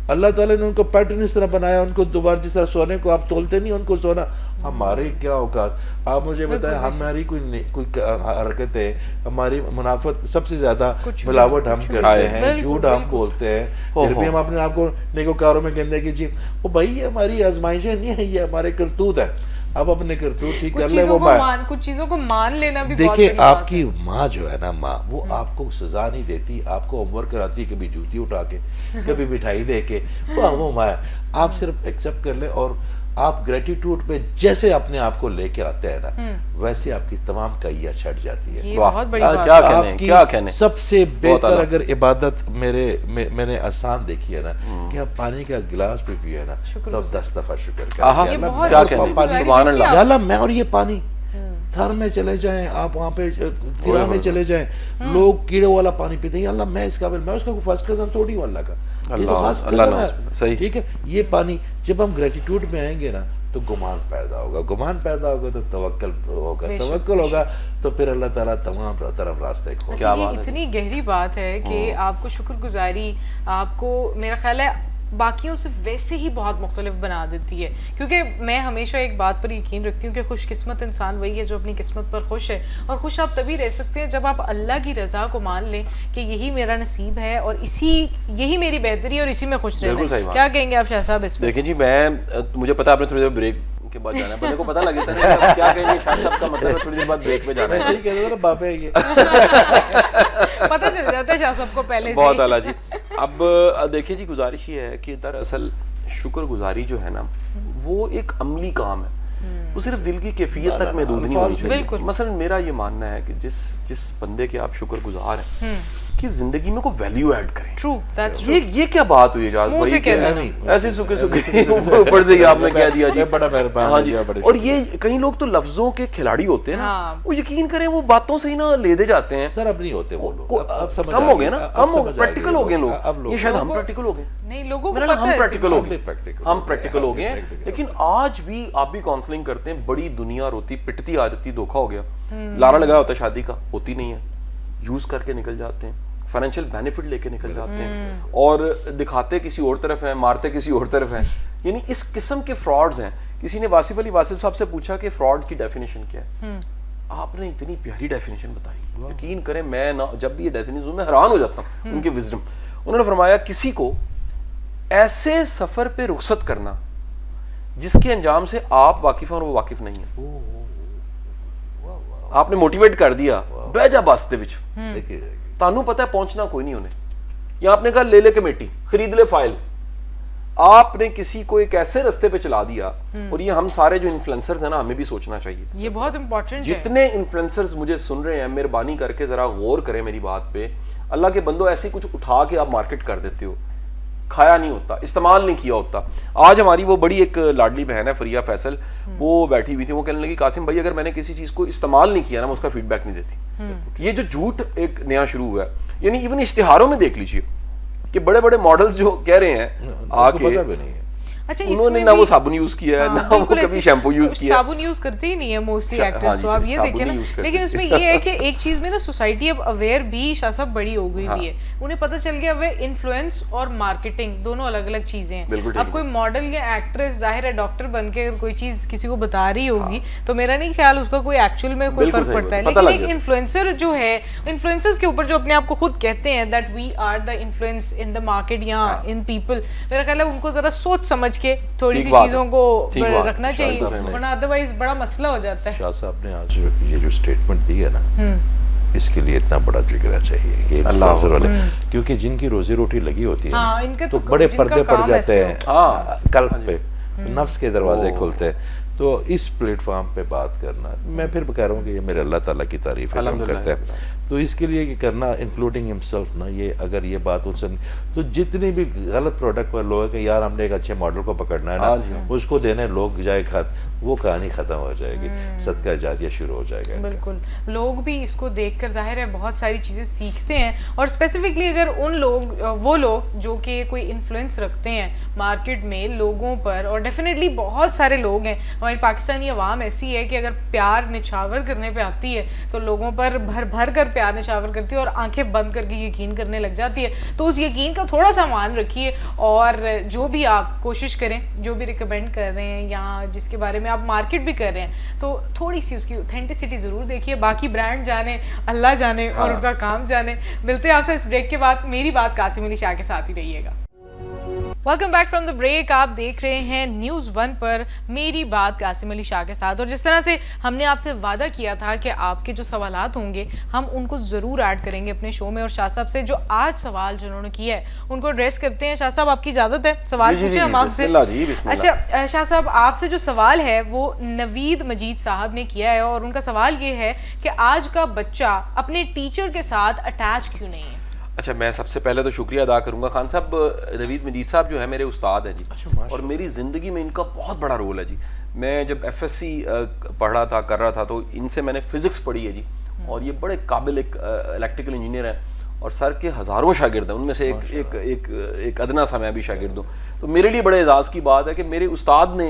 S1: اللہ تعالیٰ نے ان کو پیٹرن اس طرح بنایا, ان کو دوبارہ جس طرح سونے کو آپ تولتے نہیں ان کو سونا, ہمارے کیا اوقات. آپ مجھے بتائیں ہماری کوئی حرکت ہے, ہماری منافعت سب سے زیادہ ملاوٹ ہم کرتے ہیں, جھوٹ ہم بولتے ہیں, پھر بھی ہم اپنے آپ کو نیکوکاروں میں کہتے ہیں کہ جی وہ بھائی یہ ہماری آزمائشیں نہیں ہیں, یہ ہمارے کرتوت ہیں. اب اپنے کرتوت ٹھیک کر لیں. وہ
S3: کچھ چیزوں کو مان لینا بھی
S1: دیکھیں, آپ کی ماں جو ہے نا, ماں وہ آپ کو سزا نہیں دیتی, آپ کو ہوم ورک کراتی ہے, کبھی جوتی اٹھا کے, کبھی مٹھائی دے کے, وہ ماں ہے. آپ صرف ایکسیپٹ کر لیں اور آپ گریٹیٹیوڈ پہ جیسے اپنے آپ کو لے کے آتے ہیں نا, ویسے آپ کی تمام کئیاں چھٹ جاتی ہے. آپ کی سب سے بہتر اگر عبادت میں نے آسان دیکھی ہے نا, کہ آپ پانی کا گلاس بھی پیے نا تو آپ 10 دفعہ شکر کریں, یا اللہ میں اور یہ پانی تھر میں چلے جائیں, آپ وہاں پہ تیرا میں چلے جائیں, لوگ کیڑے والا پانی پیتے ہیں, یا اللہ میں اس قابل, میں اس کا کوئی فرسٹ کزن تھوڑی ہوں اللہ کا, یہ تو خاص کزن ہے. ٹھیک ہے, یہ پانی جب ہم گریٹیٹیوڈ میں آئیں گے نا تو گمان پیدا ہوگا, گمان پیدا ہوگا تو توکل ہوگا, توکل ہوگا تو پھر اللہ تعالیٰ تمام طرف راستے کھولے.
S3: یہ اتنی گہری بات ہے کہ آپ کو شکر گزاری آپ کو میرا خیال ہے باقیوں سے ویسے ہی بہت مختلف بنا دیتی ہے. کیونکہ میں ہمیشہ ایک بات پر یقین رکھتی ہوں کہ خوش قسمت انسان وہی ہے جو اپنی قسمت پر خوش ہے, اور خوش آپ تبھی رہ سکتے ہیں جب آپ اللہ کی رضا کو مان لیں کہ یہی میرا نصیب ہے اور یہی میری بہتری ہے اور اسی میں خوش رہنا ہے. کیا کہیں گے آپ شاہ صاحب اس پہ؟
S2: دیکھیں جی, مجھے پتا آپ نے تھوڑی دیر بریک کے بعد جانا ہے, بندے کو پتا لگ جاتا ہے کیا کہیں گے شاہ صاحب کا مطلب ہے تھوڑی دیر بعد بریک پہ جانا ہے.
S1: صحیح کہہ رہے ہو باپ ہے, یہ
S3: پتہ چل جاتا ہے شاہ صاحب کو پہلے سے.
S2: بہت اعلیٰ جی. اب دیکھیں جی, گزارش یہ ہے کہ دراصل شکر گزاری جو ہے نا وہ ایک عملی کام ہے, وہ صرف دل کی کیفیت تک محدود نہیں ہونی چاہیے. مثلا میرا یہ ماننا ہے کہ جس بندے کے آپ شکر گزار ہیں کہ زندگی میں کوئی ویلیو ایڈ کریں.
S3: True, that's true.
S2: یہ کیا بات ہوئی اجاز بھائی, ایسے سکے اوپر سے آپ نے کہہ دیا جی,
S1: بڑا مہربان ہے.
S2: اور یہ کئی لوگ تو لفظوں کے کھلاڑی ہوتے ہیں نا, وہ یقین کریں وہ باتوں سے ہی نا لے دے جاتے ہیں.
S1: سر اب نہیں ہوتے وہ لوگ,
S2: کم ہو گئے نا, کم ہو گئے, پریکٹیکل ہو گئے لوگ. یہ شاید ہم پریکٹیکل ہو گئے,
S3: نہیں لوگوں کو
S2: ہم پریکٹیکل ہو گئے ہیں. لیکن آج بھی آپ بھی کاؤنسلنگ کرتے ہیں, بڑی دنیا روتی پٹتی آ جاتی, دھوکا ہو گیا, لارا لگایا ہوتا ہے شادی کا, ہوتی نہیں ہے, یوز کر کے نکل جاتے ہیں, فائنینشیل بینیفٹ لے کے نکل جاتے ہیں, اور دکھاتے کسی اور طرف ہیں, مارتے کسی اور طرف ہیں. یعنی اس قسم کے فراڈز ہیں. کسی نے واصف علی واصف صاحب سے پوچھا کہ فراڈ کی ڈیفینیشن کیا ہے, آپ نے اتنی پیاری ڈیفینیشن بتائی, یقین کریں میں جب بھی یہ ڈیفینیشن میں حیران ہو جاتا ہوں ان کے وزڈم. انہوں نے فرمایا کسی کو ایسے سفر پہ رخصت کرنا جس کے انجام سے آپ واقف ہیں اور وہ واقف نہیں ہیں. آپ نے موٹیویٹ کر دیا, بہ جا بس دے وچ, تانوں پتہ ہے پہنچنا کوئی نہیں ہونے, یا آپ نے کہا لے کمیٹی, خرید لے فائل, آپ نے کسی کو ایک ایسے رستے پہ چلا دیا. اور یہ ہم سارے جو انفلوئنسرز ہیں نا, ہمیں بھی سوچنا چاہیے,
S3: یہ بہت امپورٹنٹ ہے.
S2: جتنے انفلوئنسرز مجھے سن رہے ہیں, مہربانی کر کے ذرا غور کریں میری بات پہ. اللہ کے بندو, ایسی کچھ اٹھا کے آپ مارکیٹ کر دیتے ہو, کھایا نہیں ہوتا, استعمال نہیں کیا ہوتا. آج ہماری وہ بڑی ایک لاڈلی بہن ہے فریہ فیصل, وہ بیٹھی ہوئی تھی, وہ کہنے لگی قاسم بھائی اگر میں نے کسی چیز کو استعمال نہیں کیا نا, میں اس کا فیڈ بیک نہیں دیتی. یہ جو جھوٹ ایک نیا شروع ہوا ہے, یعنی ایون اشتہاروں میں دیکھ لیجیے کہ بڑے بڑے ماڈلز جو کہہ رہے ہیں آگے,
S3: اچھا
S2: انہوں نے نہ وہ صابن یوز کیا ہے, نہ وہ کبھی شیمپو یوز کیا.
S3: صابن یوز کرتے ہی نہیں ہے موسٹلی ایکٹرز, تو آپ یہ دیکھیں نا. لیکن اس میں یہ ہے کہ ایک چیز میں نا سوسائٹی اب اویئر بھی شاہ صاحب بڑی ہو گئی ہے, انہیں پتہ چل گیا وہ انفلوئنس اور مارکیٹنگ دونوں الگ الگ چیزیں ہیں. اب کوئی ماڈل یا ایکٹریس ظاہر ہے ڈاکٹر بن کے اگر کوئی چیز کسی کو بتا رہی ہوگی تو میرا نہیں خیال اس کا کوئی ایکچوئل میں کوئی فرق پڑتا ہے. لیکن ایک انفلوئنسر جو ہے, انفلوئنسرز کے اوپر جو اپنے آپ کو خود کہتے ہیں that we are the influence in the market یا ان پیپل, میرا خیال ہے ان کو ذرا سوچ سمجھ کے تھوڑی سی چیزوں کو رکھنا چاہیے, ورنہ ادروائز بڑا مسئلہ ہو جاتا ہے.
S1: شاہ صاحب نے آج یہ جو اسٹیٹمنٹ دی ہے نا, اس کے لیے اتنا بڑا جگرا چاہیے یہ انفلوئنسر والے, کیونکہ جن کی روزی روٹی لگی ہوتی ہے تو بڑے پردے پڑ جاتے ہیں قلب پہ, نفس کے دروازے کھلتے ہیں. تو اس پلیٹ فارم پہ بات کرنا, میں پھر کہہ رہا ہوں کہ یہ میرے اللہ تعالیٰ کی تعریف ہے ہم کرتے ہیں, تو اس کے لیے یہ کرنا انکلوڈنگ ہمسیلف نا, یہ اگر یہ بات ان سے تو جتنے بھی غلط پروڈکٹ پر لوگ ہیں کہ یار ہم نے ایک اچھے ماڈل کو پکڑنا ہے نا, اس کو دینے لوگ جائے وہ کہانی ختم ہو جائے گی, صدقہ جاریہ شروع ہو جائے گا.
S3: بالکل, لوگ بھی اس کو دیکھ کر ظاہر ہے بہت ساری چیزیں سیکھتے ہیں, اور اسپیسیفکلی اگر ان لوگ وہ لوگ جو کہ کوئی انفلوئنس رکھتے ہیں مارکیٹ میں لوگوں پر, اور ڈیفینیٹلی بہت سارے لوگ ہیں, ہماری پاکستانی عوام ایسی ہے کہ اگر پیار نچھاور کرنے پہ آتی ہے تو لوگوں پر بھر بھر کر پیار نچھاور کرتی ہے اور آنکھیں بند کر کے یقین کرنے لگ جاتی ہے. تو اس یقین کا تھوڑا سا مان رکھیے, اور جو بھی آپ کوشش کریں, جو بھی ریکمینڈ کر رہے ہیں یا جس کے بارے میں آپ مارکیٹ بھی کر رہے ہیں, تو تھوڑی سی اس کی اوتھینٹسٹی ضرور دیکھیے. باقی برانڈ جانے, اللہ جانے اور ان کا کام جانے. ملتے ہیں آپ سے اس بریک کے بعد. میری بات قاسم علی شاہ کے ساتھ ہی رہیے گا. Welcome back from the break. آپ دیکھ رہے ہیں نیوز 1 پر میری بات قاسم علی شاہ کے ساتھ, اور جس طرح سے ہم نے آپ سے وعدہ کیا تھا کہ آپ کے جو سوالات ہوں گے ہم ان کو ضرور ایڈ کریں گے اپنے شو میں, اور شاہ صاحب سے جو آج سوال جنہوں نے کیا ہے ان کو ایڈریس کرتے ہیں. شاہ صاحب آپ کی اجازت ہے سوال پوچھیں ہم آپ سے؟ اچھا شاہ صاحب, آپ سے جو سوال ہے وہ نوید مجید صاحب نے کیا ہے, اور ان کا سوال یہ ہے کہ آج کا بچہ اپنے ٹیچر کے ساتھ اٹیچ کیوں نہیں ہے؟
S2: اچھا, میں سب سے پہلے تو شکریہ ادا کروں گا خان صاحب. نوید مجید صاحب جو ہے میرے استاد ہیں جی, اور میری زندگی میں ان کا بہت بڑا رول ہے جی. میں جب ایف ایس سی پڑھ رہا تھا, کر رہا تھا, تو ان سے میں نے فزکس پڑھی ہے جی, اور یہ بڑے قابل ایک الیکٹریکل انجینئر ہیں, اور سر کے ہزاروں شاگرد ہیں, ان میں سے ایک ادنا سا میں بھی شاگرد ہوں. تو میرے لیے بڑے اعزاز کی بات ہے کہ میرے استاد نے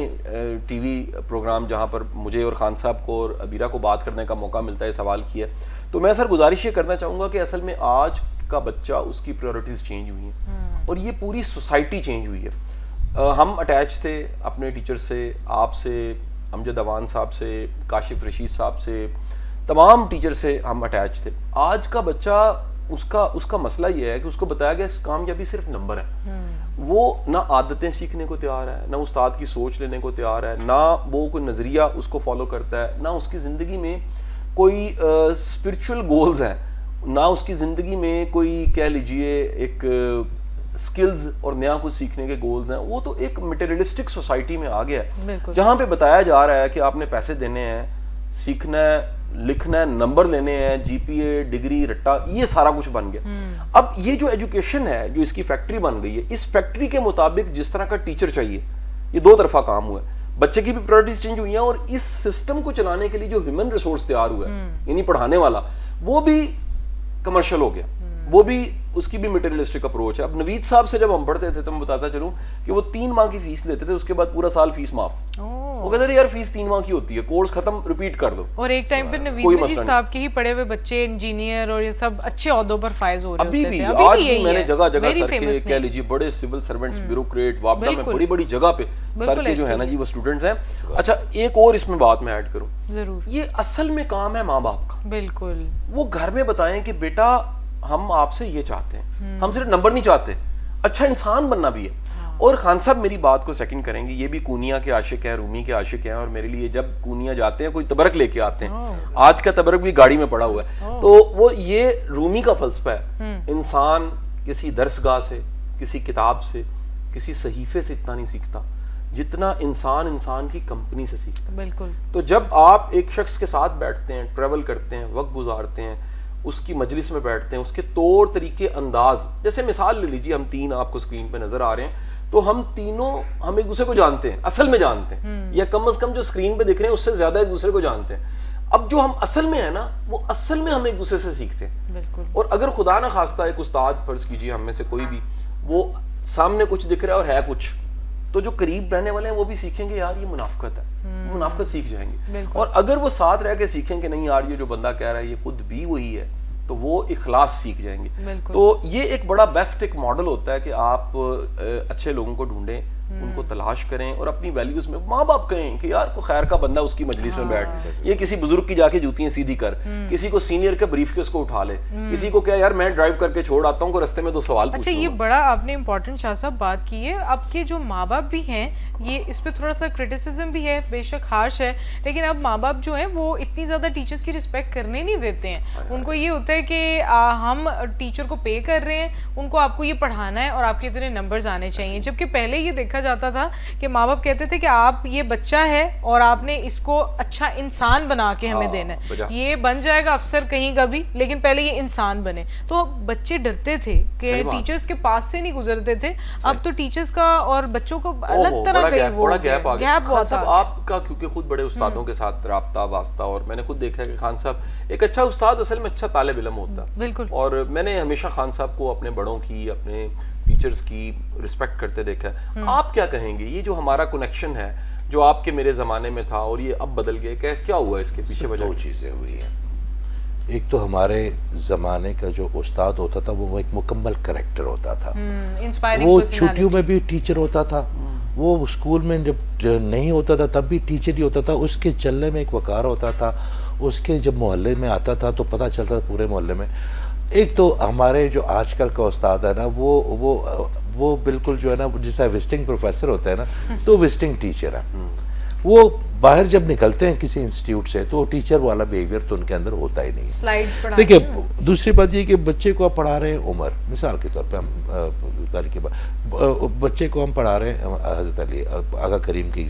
S2: ٹی وی پروگرام جہاں پر مجھے اور خان صاحب کو اور ابیرہ کو بات کرنے کا موقع ملتا ہے سوال کیا. تو میں سر گزارش یہ کرنا چاہوں گا کہ اصل میں آج کا بچہ, اس کی پریورٹیز چینج ہوئی ہیں, اور یہ پوری سوسائٹی چینج ہوئی ہے. ہم اٹیچ تھے اپنے ٹیچر سے, آپ سے, امجد اوان صاحب سے, کاشف رشید صاحب سے, تمام ٹیچر سے ہم اٹیچ تھے. آج کا بچہ, اس کا مسئلہ یہ ہے کہ اس کو بتایا گیا کامیابی صرف نمبر ہے. وہ نہ عادتیں سیکھنے کو تیار ہے, نہ استاد کی سوچ لینے کو تیار ہے, نہ وہ کوئی نظریہ اس کو فالو کرتا ہے, نہ اس کی زندگی میں کوئی اسپرچول گولز ہیں, نہ اس کی زندگی میں کوئی کہہ لیجئے ایک سکلز اور نیا کچھ سیکھنے کے گولز ہیں. وہ تو ایک مٹیریلسٹک سوسائٹی میں آ گیا ہے جہاں پہ بتایا جا رہا ہے کہ آپ نے پیسے دینے ہیں, سیکھنا ہے, لکھنا ہے, نمبر لینے ہیں, جی پی اے, ڈگری, رٹا, یہ سارا کچھ بن گیا. اب یہ جو ایجوکیشن ہے, جو اس کی فیکٹری بن گئی ہے, اس فیکٹری کے مطابق جس طرح کا ٹیچر چاہیے, یہ دو طرفہ کام ہوا ہے. بچے کی بھی پرائرٹیز چینج ہوئی ہیں, اور اس سسٹم کو چلانے کے لیے جو ہیومن ریسورس تیار ہوا ہے, یعنی پڑھانے والا, وہ بھی کمرشل ہو گیا, وہ بھی اس کی بھی مٹیریلسٹک اپروچ ہے. اب نوید صاحب سے جب ہم پڑھتے تھے تو میں بتاتا چلوں کہ وہ 3 ماہ کی فیس لیتے تھے, اس کے بعد پورا سال فیس معاف. وہ کہتے ہیں یار فیس 3 ماہ کی ہوتی ہے, کورس ختم, ریپیٹ کر دو. اور
S3: ایک ٹائم پہ نوید مجید صاحب کے ہی پڑھے ہوئے بچے انجینئر اور یہ سب اچھے عہدوں پر فائز ہو رہے ہوتے تھے.
S2: آج بھی میں نے جگہ جگہ سر کے کہہ لیجیے بڑے سول سرونٹس, بیوروکریٹ, وابڈا میں بڑی بڑی جگہ پہ سر کے جو ہے نا جی وہ اسٹوڈنٹس ہیں. اچھا, ایک اور اس میں بات میں ایڈ کروں
S3: ضرور,
S2: یہ اصل میں کام ہے ماں باپ کا.
S3: بالکل,
S2: وہ گھر میں بتائیں کہ بیٹا ہم آپ سے یہ چاہتے ہیں, ہم صرف نمبر نہیں چاہتے, اچھا انسان بننا بھی ہے. اور خان صاحب میری بات کو سیکنڈ کریں گے, یہ بھی کونیا کے عاشق ہیں, رومی کے عاشق ہیں, اور میرے لیے جب کونیا جاتے ہیں کوئی تبرک لے کے آتے ہیں, آج کا تبرک بھی گاڑی میں پڑا ہوا ہے, تو وہ یہ رومی کا فلسفہ ہے, انسان کسی درسگاہ سے, کسی کتاب سے, کسی صحیفے سے اتنا نہیں سیکھتا جتنا انسان کی کمپنی سے سیکھتا.
S3: بالکل.
S2: تو جب آپ ایک شخص کے ساتھ بیٹھتے ہیں, ٹریول کرتے ہیں, وقت گزارتے ہیں, اس کی مجلس میں بیٹھتے ہیں, اس کے طور طریقے, انداز, جیسے مثال لے لیجیے, ہم 3 آپ کو اسکرین پہ نظر آ رہے ہیں, تو ہم تینوں ہم ایک دوسرے کو جانتے ہیں, اصل میں جانتے ہیں, یا کم از کم جو اسکرین پہ دکھ رہے ہیں اس سے زیادہ ایک دوسرے کو جانتے ہیں. اب جو ہم اصل میں ہیں نا, وہ اصل میں ہم ایک دوسرے سے سیکھتے ہیں.
S3: بالکل.
S2: اور اگر خدا نہ خواستہ ایک استاد فرض کیجیے ہم میں سے کوئی بھی, وہ سامنے کچھ دکھ رہا ہے اور ہے کچھ, تو جو قریب رہنے والے ہیں وہ بھی سیکھیں گے یار یہ منافقت ہے, منافقت سیکھ جائیں گے. اور اگر وہ ساتھ رہ کے سیکھیں کہ نہیں یار یہ جو بندہ کہہ رہا ہے یہ خود بھی وہی ہے, تو وہ اخلاص سیکھ جائیں گے. تو یہ ایک بڑا بیسٹ ایک ماڈل ہوتا ہے کہ آپ اچھے لوگوں کو ڈھونڈیں, ان کو تلاش کریں, اور اپنی ویلیوز میں ماں باپ کہیں کہ یار کو خیر کا بندہ اس کی مجلس میں بیٹھ, یہ کسی بزرگ کی جا کے جوتیاں سیدھی کر, کسی کو سینئر کے بریف کیس کو اٹھا لے, کسی کو کیا یار میں ڈرائیو کر کے چھوڑ آتا ہوں کو رستے میں 2 سوال پوچھوں.
S3: اچھا, یہ بڑا آپ نے امپورٹنٹ شاہ صاحب بات کی ہے. اب کے جو ماں باپ بھی ہیں, یہ اس پہ تھوڑا سا کرٹیسزم بھی ہے, بے شک ہارش ہے, لیکن اب ماں باپ جو ہیں وہ اتنی زیادہ ٹیچرز کی رسپیکٹ کرنے نہیں دیتے ہیں. ان کو یہ ہوتا ہے کہ ہم ٹیچر کو پے کر رہے ہیں, ان کو آپ کو یہ پڑھانا ہے اور آپ کے اتنے نمبرز آنے چاہیے, جبکہ پہلے یہ دیکھا دیکھا جاتا تھا کہ ماں باپ کہتے تھے کہ آپ یہ بچہ ہے اور آپ نے اس کو اچھا انسان بنا کے ہمیں دینا ہے, یہ بن جائے گا افسر کہیں کا بھی لیکن پہلے یہ انسان بنے. تو بچے ڈرتے تھے کہ ٹیچرز کے پاس سے نہیں گزرتے تھے. اب تو ٹیچرز کا اور بچوں کو الگ طرح کا
S2: بڑا گیپ آ گیا.
S3: بہت
S2: صاحب آپ کا کیونکہ خود بڑے استادوں کے ساتھ رابطہ واسطہ, اور میں نے خود دیکھا کہ خان صاحب ایک اچھا استاد اصل میں اچھا طالب علم ہوتا ہے.
S3: بالکل.
S2: اور میں نے ہمیشہ خان صاحب کو اپنے بڑوں کی, اپنے ٹیچرز کی رسپیکٹ کرتے دیکھا ہے. آپ کیا کہیں گے, یہ جو ہمارا کنیکشن ہے جو آپ کے میرے زمانے میں تھا اور یہ اب بدل گئے, کیا ہوا اس کے پیچھے وجہ؟
S1: 2 چیزیں ہوئی ہیں. ایک تو ہمارے زمانے کا جو استاد ہوتا تھا وہ ایک مکمل کریکٹر ہوتا تھا, وہ چھٹیوں میں بھی ٹیچر ہوتا تھا, وہ اسکول میں جب نہیں ہوتا تھا تب بھی ٹیچر ہی ہوتا تھا. اس کے چلنے میں ایک وقار ہوتا تھا, اس کے جب محلے میں آتا تھا تو پتہ چلتا تھا پورے محلے میں. ایک تو ہمارے جو آج کل کا استاد ہے نا وہ بالکل جو ہے نا جیسا وزٹنگ پروفیسر ہوتا ہے نا تو وزٹنگ ٹیچر ہے. وہ باہر جب نکلتے ہیں کسی انسٹیٹیوٹ سے تو ٹیچر والا بیہیویئر تو ان کے اندر ہوتا ہی نہیں. دیکھیے دوسری بات یہ کہ بچے کو آپ پڑھا رہے ہیں, عمر مثال کے طور پہ ہم بچے کو ہم پڑھا رہے ہیں حضرت علی آقا کریم کی,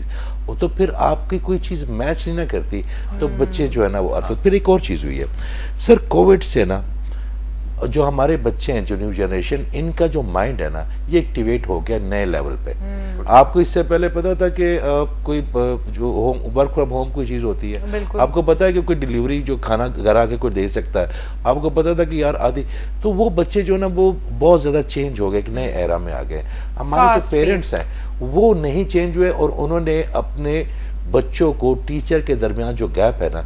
S1: تو پھر آپ کی کوئی چیز میچ نہیں نہ کرتی تو بچے جو ہے نا وہ آتے. پھر ایک اور چیز ہوئی ہے سر, کووڈ سے نا جو ہمارے بچے ہیں جو نیو جنریشن, ان کا جو مائنڈ ہے نا یہ ایکٹیویٹ ہو گیا نئے لیول پہ. آپ کو اس سے پہلے پتا تھا کہ کوئی جو ورک فرام ہوم کوئی چیز ہوتی ہے, آپ کو پتا ہے کہ کوئی ڈیلیوری جو کھانا گھر آ کے کوئی دے سکتا ہے, آپ کو پتا تھا کہ یار آدھی, تو وہ بچے جو نا وہ بہت زیادہ چینج ہو گئے, ایک نئے ایرا میں آ گئے. ہمارے جو پیرنٹس ہیں وہ نہیں چینج ہوئے اور انہوں نے اپنے بچوں کو ٹیچر کے درمیان جو گیپ ہے نا,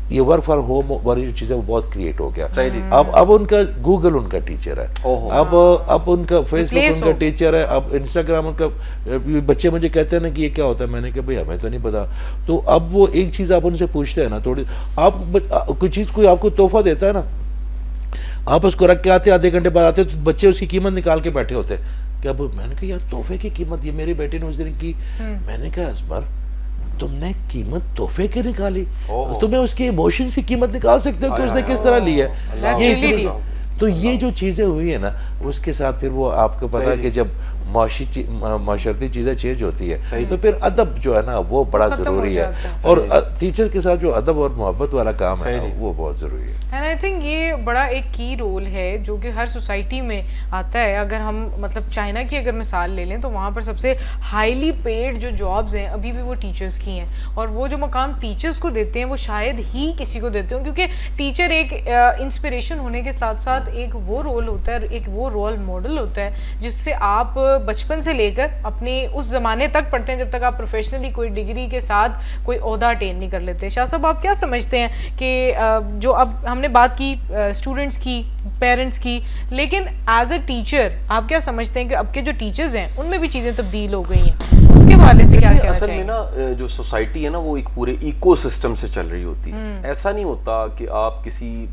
S1: یہ ورک فرام ہوم والی جو چیز ہے وہ بہت کریٹ ہو گیا. اب ان کا گوگل ان کا ٹیچر ہے, اب ان کا فیس بک ان کا ٹیچر ہے, اب انسٹاگرام ان کا. بچے مجھے کہتے ہیں نا کہ یہ کیا ہوتا ہے, میں نے کہا بھائی ہمیں تو نہیں پتا. تو اب وہ ایک چیز آپ ان سے پوچھتے ہیں نا تھوڑی, آپ کوئی چیز کوئی آپ کو تحفہ دیتا ہے نا, آپ اس کو رکھ کے آتے, آدھے گھنٹے بعد آتے تو بچے اس کی قیمت نکال کے بیٹھے ہوتے. کہ اب میں نے کہا یار تحفے کی قیمت, یہ میری بیٹی نے اس دن کی. میں نے کہا اسمر تم نے قیمت تحفے کے نکالی, تمہیں اس کی ایموشن کی قیمت نکال سکتے ہو کہ اس نے کس طرح لی ہے. تو یہ جو چیزیں ہوئی ہیں نا اس کے ساتھ پھر وہ آپ کو پتا ہے کہ جب معاشرتی چیزیں چینج ہوتی ہے تو پھر ادب جو ہے نا وہ بڑا ضروری ہے, اور ٹیچر کے ساتھ جو ادب اور محبت والا کام ہے وہ بہت ضروری ہے.
S3: اینڈ آئی تھنک یہ بڑا ایک کی رول ہے جو کہ ہر سوسائٹی میں آتا ہے. اگر ہم مطلب چائنا کی اگر مثال لے لیں تو وہاں پر سب سے ہائیلی پیڈ جو جابز ہیں ابھی بھی وہ ٹیچرز کی ہیں, اور وہ جو مقام ٹیچرز کو دیتے ہیں وہ شاید ہی کسی کو دیتے ہوں, کیونکہ ٹیچر ایک انسپریشن ہونے کے ساتھ ساتھ ایک وہ رول ہوتا ہے, ایک وہ رول ماڈل ہوتا ہے جس سے آپ بچپن سے لے کر اپنے اس زمانے تک پڑھتے ہیں جب تک آپ پروفیشنلی کوئی ڈگری کے ساتھ کوئی عہدہ اٹین نہیں کر لیتے. شاہ صاحب آپ کیا سمجھتے ہیں کہ جو اب ہم نے بات کی اسٹوڈنٹس کی, پیرنٹس کی, لیکن ایز اے ٹیچر آپ کیا سمجھتے ہیں کہ اب کے جو ٹیچرز ہیں ان میں بھی چیزیں تبدیل ہو گئی ہیں, اس کے حوالے سے کیا کہنا چاہیں گے؟
S2: اصل میں نا جو سوسائٹی ہے نا وہ ایک پورے ایکو سسٹم سے چل رہی ہوتی ہے. ایسا نہیں ہوتا کہ آپ کسی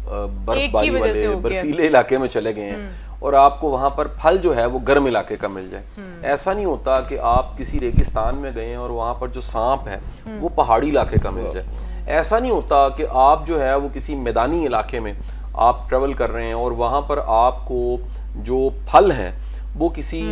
S2: برف باری والے برفیلے علاقے میں چلے گئے ہیں اور آپ کو وہاں پر پھل جو ہے وہ گرم علاقے کا مل جائے. ایسا نہیں ہوتا کہ آپ کسی ریگستان میں گئے ہیں اور وہاں پر جو سانپ ہے وہ پہاڑی علاقے کا مل جائے. ایسا نہیں ہوتا کہ آپ جو ہے وہ کسی میدانی علاقے میں آپ ٹریول کر رہے ہیں اور وہاں پر آپ کو جو پھل ہیں وہ کسی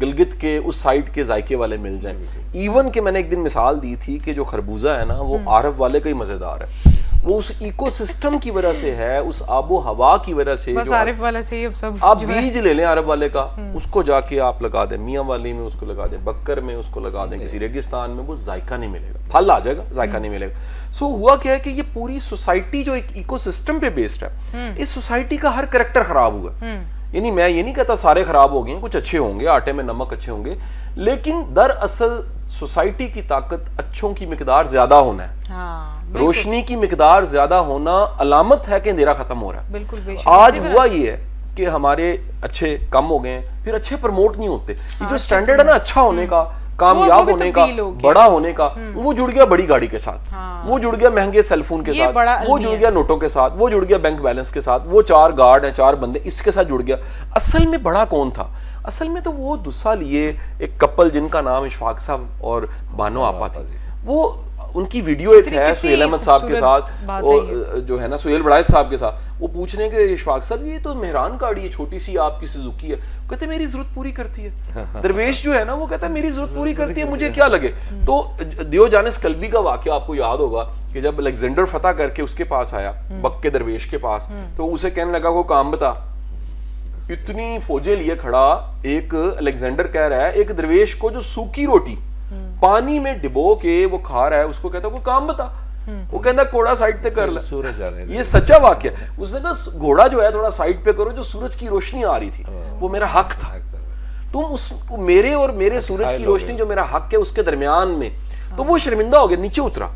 S2: گلگت کے اس سائڈ کے ذائقے والے مل جائیں. ایون کہ میں نے ایک دن مثال دی تھی کہ جو خربوزہ ہے نا وہ عارف والے کا ہی مزیدار ہے, وہ اس ایکو سسٹم کی وجہ سے ہے, اس آب و ہوا کی وجہ سے.
S3: بس عارف والا سے ہی اب سب
S2: آپ بیج لے لیں عرب والے کا, اس کو جا کے آپ لگا دیں میاں والی میں, اس کو لگا دیں بکر میں, اس کو لگا دیں کسی ریگستان میں, وہ ذائقہ نہیں ملے گا. پھل آ جائے گا, ذائقہ نہیں ملے گا. سو ہوا کیا ہے کہ یہ پوری سوسائٹی جو ایک ایکو سسٹم پہ بیسڈ ہے, اس سوسائٹی کا ہر کریکٹر خراب ہوا. یعنی میں یہ نہیں کہتا سارے خراب ہو گئے ہیں, کچھ اچھے ہوں گے, آٹے میں نمک اچھے ہوں گے, لیکن دراصل سوسائٹی کی طاقت اچھوں کی مقدار زیادہ ہونا ہے, روشنی کی مقدار زیادہ ہونا علامت ہے کہ اندھیرا ختم ہو رہا ہے.
S3: بالکل.
S2: آج ہوا یہ ہے کہ ہمارے اچھے کم ہو گئے ہیں, پھر اچھے پروموٹ نہیں ہوتے. یہ جو سٹینڈرڈ ہے نا اچھا ہونے کا, کامیاب ہونے کا, بڑا ہونے کا, وہ جڑ گیا بڑی گاڑی کے ساتھ, وہ جڑ گیا مہنگے سیل فون کے ساتھ, وہ جڑ گیا نوٹوں کے ساتھ, وہ جڑ گیا بینک بیلنس کے ساتھ, وہ 4 گارڈ ہیں 4 بندے, اس کے ساتھ جڑ گیا. اصل میں بڑا کون تھا؟ اصل میں تو وہ دوسرا لیے ایک کپل جن کا نام اشفاق صاحب اور بانو آپا تھی, وہ ان کی ویڈیو ایک ہے
S3: کتنی
S2: سہیل احمد صاحب کے ساتھ
S3: بات
S2: وہ
S3: ہے یہ۔
S2: جو ہے نا سہیل بڑائچ صاحب کے ساتھ، وہ پوچھ رہے ہیں کہ اشفاق صاحب یہ تو مہران گاڑی ہے چھوٹی سی آپ کی سوزوکی ہے، کہتے ہیں میری ضرورت پوری کرتی ہے. درویش جو ہے نا وہ کہتا ہے میری ضرورت پوری کرتی ہے مجھے کیا لگے. تو دیوجانس کلبی کا واقعہ آپ کو یاد ہوگا کہ جب الیگزینڈر فتح کر کے اس کے پاس آیا بک کے درویش کے پاس، تو اسے کہنے لگا وہ کام بتا. اتنی فوجیں لیے کھڑا ایک الیگزینڈر کہہ رہا ہے ایک درویش کو جو سوکھی روٹی پانی میں ڈبو کے وہ کھا رہا ہے اس کو کہتا ہے وہ کام بتا. وہ کہتا گھوڑا سائڈ پہ کر لے.
S1: سورج آنے
S2: یہ سچا واقعہ ہے. اس نے کہا گھوڑا جو ہے تھوڑا سائڈ پہ کرو جو سورج کی روشنی آ رہی تھی وہ میرا حق تھا. تم اس میرے اور میرے سورج کی روشنی جو میرا حق ہے اس کے درمیان میں. تو وہ شرمندہ ہو گیا، نیچے اترا.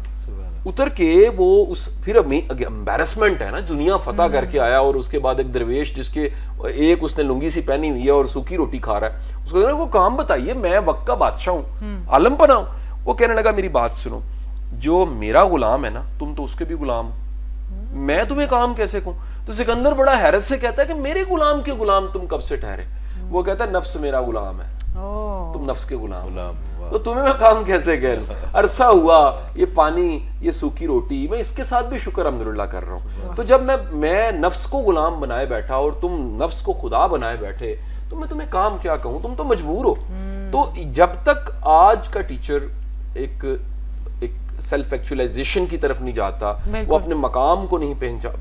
S2: اتر کے وہ اس پھر امبیرسمنٹ ہے نا، دنیا فتح کر کے آیا اور اس کے بعد ایک درویش جس کے ایک اس نے لنگی سی پہنی ہوئی ہے اور سوکھی روٹی کھا رہا ہے، اس کو کہنا وہ کام بتائیے میں وقت کا بادشاہ ہوں، عالم پناہ ہوں. وہ کہنے لگا میری بات سنو، جو میرا غلام ہے نا تم تو اس کے بھی غلام ہو، میں تمہیں کام کیسے کہوں. تو سکندر بڑا حیرت سے کہتا ہے کہ میرے غلام کے غلام تم کب سے ٹھہرے. وہ کہتا ہے نفس میرا غلام ہے، تم نفس کے غلام، تو تمہیں میں کام کیسے کہہ لوں. عرصہ ہوا یہ پانی یہ سوکھی روٹی میں اس کے ساتھ بھی شکر الحمدللہ کر رہا ہوں. تو جب میں نفس کو غلام بنائے بیٹھا اور تم نفس کو خدا بنائے بیٹھے تو میں تمہیں کام کیا کہوں، تم تو مجبور ہو. تو جب تک آج کا ٹیچر ایک سیلف ایکچولائزیشن کی طرف نہیں جاتا، وہ اپنے مقام کو نہیں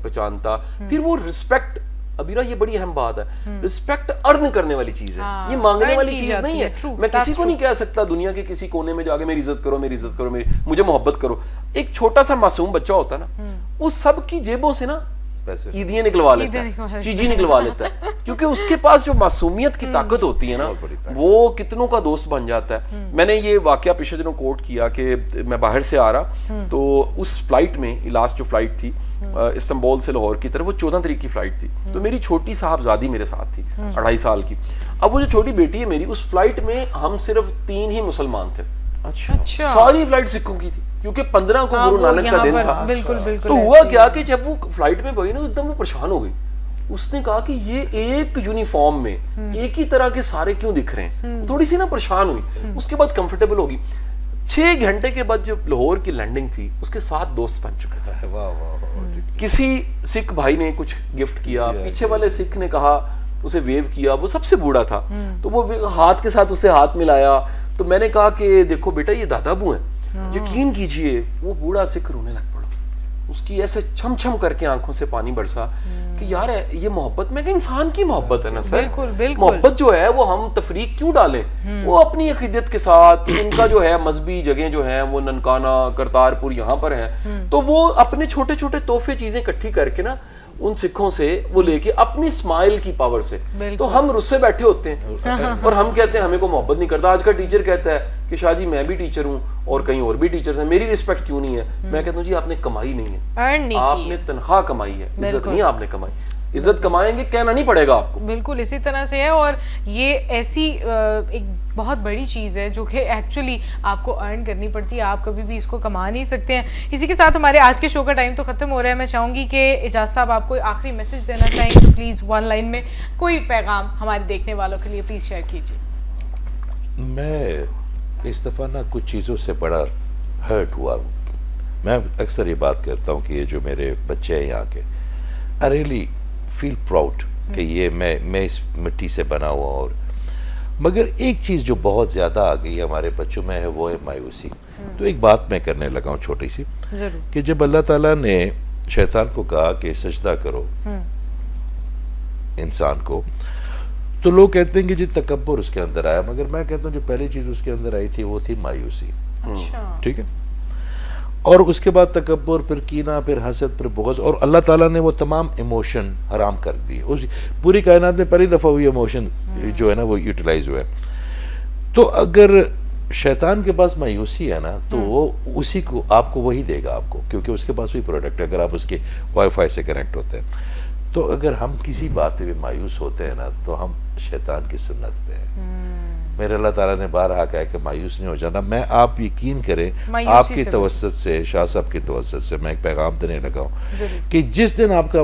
S2: پہچانتا، پھر وہ رسپیکٹ، ابیرا یہ بڑی اہم بات ہے، رسپیکٹ ارن کرنے والی چیز ہے، یہ مانگنے والی چیز نہیں ہے. میں کسی کو نہیں کہہ سکتا دنیا کے کسی کونے میں جا کے میری عزت کرو، میری عزت کرو، مجھے محبت کرو. ایک چھوٹا سا معصوم بچہ ہوتا ہے نا، وہ سب کی جیبوں سے نا عیدیاں نکلوا لیتا ہے، چیزیں نکلوا لیتا ہے، کیونکہ اس کے پاس جو معصومیت کی طاقت ہوتی ہے نا وہ کتنوں کا دوست بن جاتا ہے. میں نے یہ واقعہ پچھلے دنوں کوٹ کیا کہ میں باہر سے آ رہا تو اس فلائٹ میں لاسٹ جو فلائٹ تھی استنبول سے لاہور کی طرف، وہ 14 تاریخ کی فلائٹ تھی. تو میری چھوٹی صاحبزادی میرے ساتھ تھی 2.5 سال کی. اب وہ جو چھوٹی بیٹی ہے میری، اس فلائٹ میں ہم صرف 3 ہی مسلمان تھے.
S1: اچھا
S2: ساری فلائٹ سکھوں کی تھی کیونکہ 15 کو گرو نانک کا دن تھا.
S3: بالکل بالکل.
S2: تو ہوا کیا کہ جب وہ فلائٹ میں گئی نا ایک دم وہ پریشان ہو گئی. اس نے کہا کہ یہ ایک یونیفارم میں ایک ہی طرح کے سارے کیوں دکھ رہے ہیں. تھوڑی سی نا پریشان ہوئی. اس کے بعد کمفرٹیبل ہوگی. 6 گھنٹے کے بعد جب لاہور کی لینڈنگ تھی اس کے 7 دوست بن چکے تھے. کسی سکھ بھائی نے کچھ گفٹ کیا، پیچھے والے سکھ نے کہا اسے ویو کیا، وہ سب سے بوڑھا تھا تو وہ ہاتھ کے ساتھ اسے ہاتھ ملایا. تو میں نے کہا کہ دیکھو بیٹا یہ دادا ابو ہیں. یقین کیجئے وہ بوڑھا سکھ رونے لگ پڑا. اس کی ایسے چھم چھم کر کے آنکھوں سے پانی برسا کہ یار یہ محبت، میں کہ انسان کی محبت ہے نا سر. محبت جو ہے وہ ہم تفریق کیوں ڈالیں. وہ اپنی عقیدت کے ساتھ، ان کا جو ہے مذہبی جگہیں جو ہیں وہ ننکانہ کرتارپور یہاں پر ہیں، تو وہ اپنے چھوٹے چھوٹے تحفے چیزیں اکٹھی کر کے نا ان سکھوں سے وہ لے کے اپنی اسمائل کی پاور سے، تو ہم رسے بیٹھے ہوتے ہیں اور ہم کہتے ہیں ہمیں کو محبت نہیں کرتا. آج کا ٹیچر کہتا ہے کہ شاہ جی میں بھی ٹیچر ہوں اور کہیں اور بھی ٹیچرز ہیں، میری رسپیکٹ کیوں نہیں ہے. میں کہتا ہوں جی آپ نے کمائی نہیں ہے، آپ نے تنخواہ کمائی ہے، عزت نہیں آپ نے کمائی. عزت کمائیں گے کہنا نہیں پڑے گا آپ کو.
S3: بالکل اسی طرح سے ہے. اور یہ ایسی ایک بہت بڑی چیز ہے جو کہ ایکچولی آپ کو ارن کرنی پڑتی ہے، آپ کبھی بھی اس کو کما نہیں سکتے ہیں. اسی کے ساتھ ہمارے آج کے شو کا ٹائم تو ختم ہو رہا ہے. میں چاہوں گی کہ اعجاز صاحب آپ کوئی آخری میسج دینا چاہیں تو پلیز 1 لائن میں کوئی پیغام ہمارے دیکھنے والوں کے لیے پلیز شیئر کیجیے.
S1: میں اس دفعہ نا کچھ چیزوں سے بڑا ہرٹ ہوا. میں اکثر یہ بات کرتا ہوں کہ یہ جو میرے بچے ہیں یہاں کے، آئی ریئلی فیل پراؤڈ کہ یہ میں اس مٹی سے بنا ہوا. اور مگر ایک چیز جو بہت زیادہ آ گئی ہمارے بچوں میں ہے وہ ہے مایوسی. تو ایک بات میں کرنے لگا ہوں چھوٹی سی، کہ جب اللہ تعالیٰ نے شیطان کو کہا کہ سجدہ کرو انسان کو، تو لوگ کہتے ہیں کہ جی تکبر اس کے اندر آیا، مگر میں کہتا ہوں جو پہلی چیز اس کے اندر آئی تھی وہ تھی مایوسی. ٹھیک ہے. اور اس کے بعد تکبر، پھر کینہ، پھر حسد، پھر بغض. اور اللہ تعالیٰ نے وہ تمام ایموشن حرام کر دی. پوری کائنات میں پہلی دفعہ ہوئی ایموشن جو ہے نا وہ یوٹیلائز ہوئے. تو اگر شیطان کے پاس مایوسی ہے نا تو وہ اسی کو آپ کو وہی دے گا آپ کو، کیونکہ اس کے پاس وہی پروڈکٹ ہے اگر آپ اس کے وائی فائی سے کنیکٹ ہوتے ہیں. تو اگر ہم کسی بات پہ مایوس ہوتے ہیں نا تو ہم شیطان کی سنت پہ ہیں. میرے اللہ تعالیٰ نے بارہا کہا کہ مایوس نہیں ہو جانا. میں آپ یقین کریں آپ کی توسط سے، شاہ صاحب کی توسط سے میں ایک پیغام دینے لگا ہوں کہ جس دن آپ کا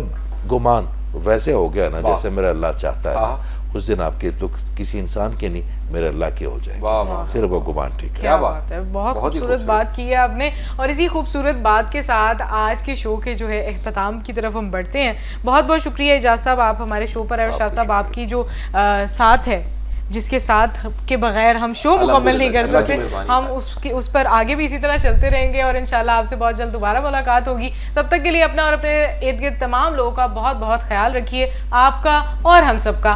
S1: گمان ویسے ہو گیا نا جیسے میرا اللہ چاہتا ہے، اس دن آپ کے دکھ کسی انسان کے نہیں میرے اللہ کی ہو جائے
S2: واہ واہ،
S1: صرف وہ گمان ٹھیک ہے.
S3: کیا
S2: بات
S3: بات ہے، بہت
S2: بہت ہی
S3: خوبصورت بات کی ہے آپ نے. اور اسی خوبصورت بات کے ساتھ آج کے شو کے جو ہے اختتام کی طرف ہم بڑھتے ہیں. بہت بہت شکریہ اعجاز صاحب، آپ ہمارے شو پر آئے. اور شاہ صاحب آپ کی جو ساتھ ہے، جس کے ساتھ کے بغیر ہم شو مکمل نہیں کر سکتے، ہم اس پر آگے بھی اسی طرح چلتے رہیں گے. اور انشاءاللہ آپ سے بہت جلد دوبارہ ملاقات ہوگی. تب تک کے لیے اپنا اور اپنے ارد گرد تمام لوگوں کا بہت بہت خیال رکھیے، آپ کا اور ہم سب کا.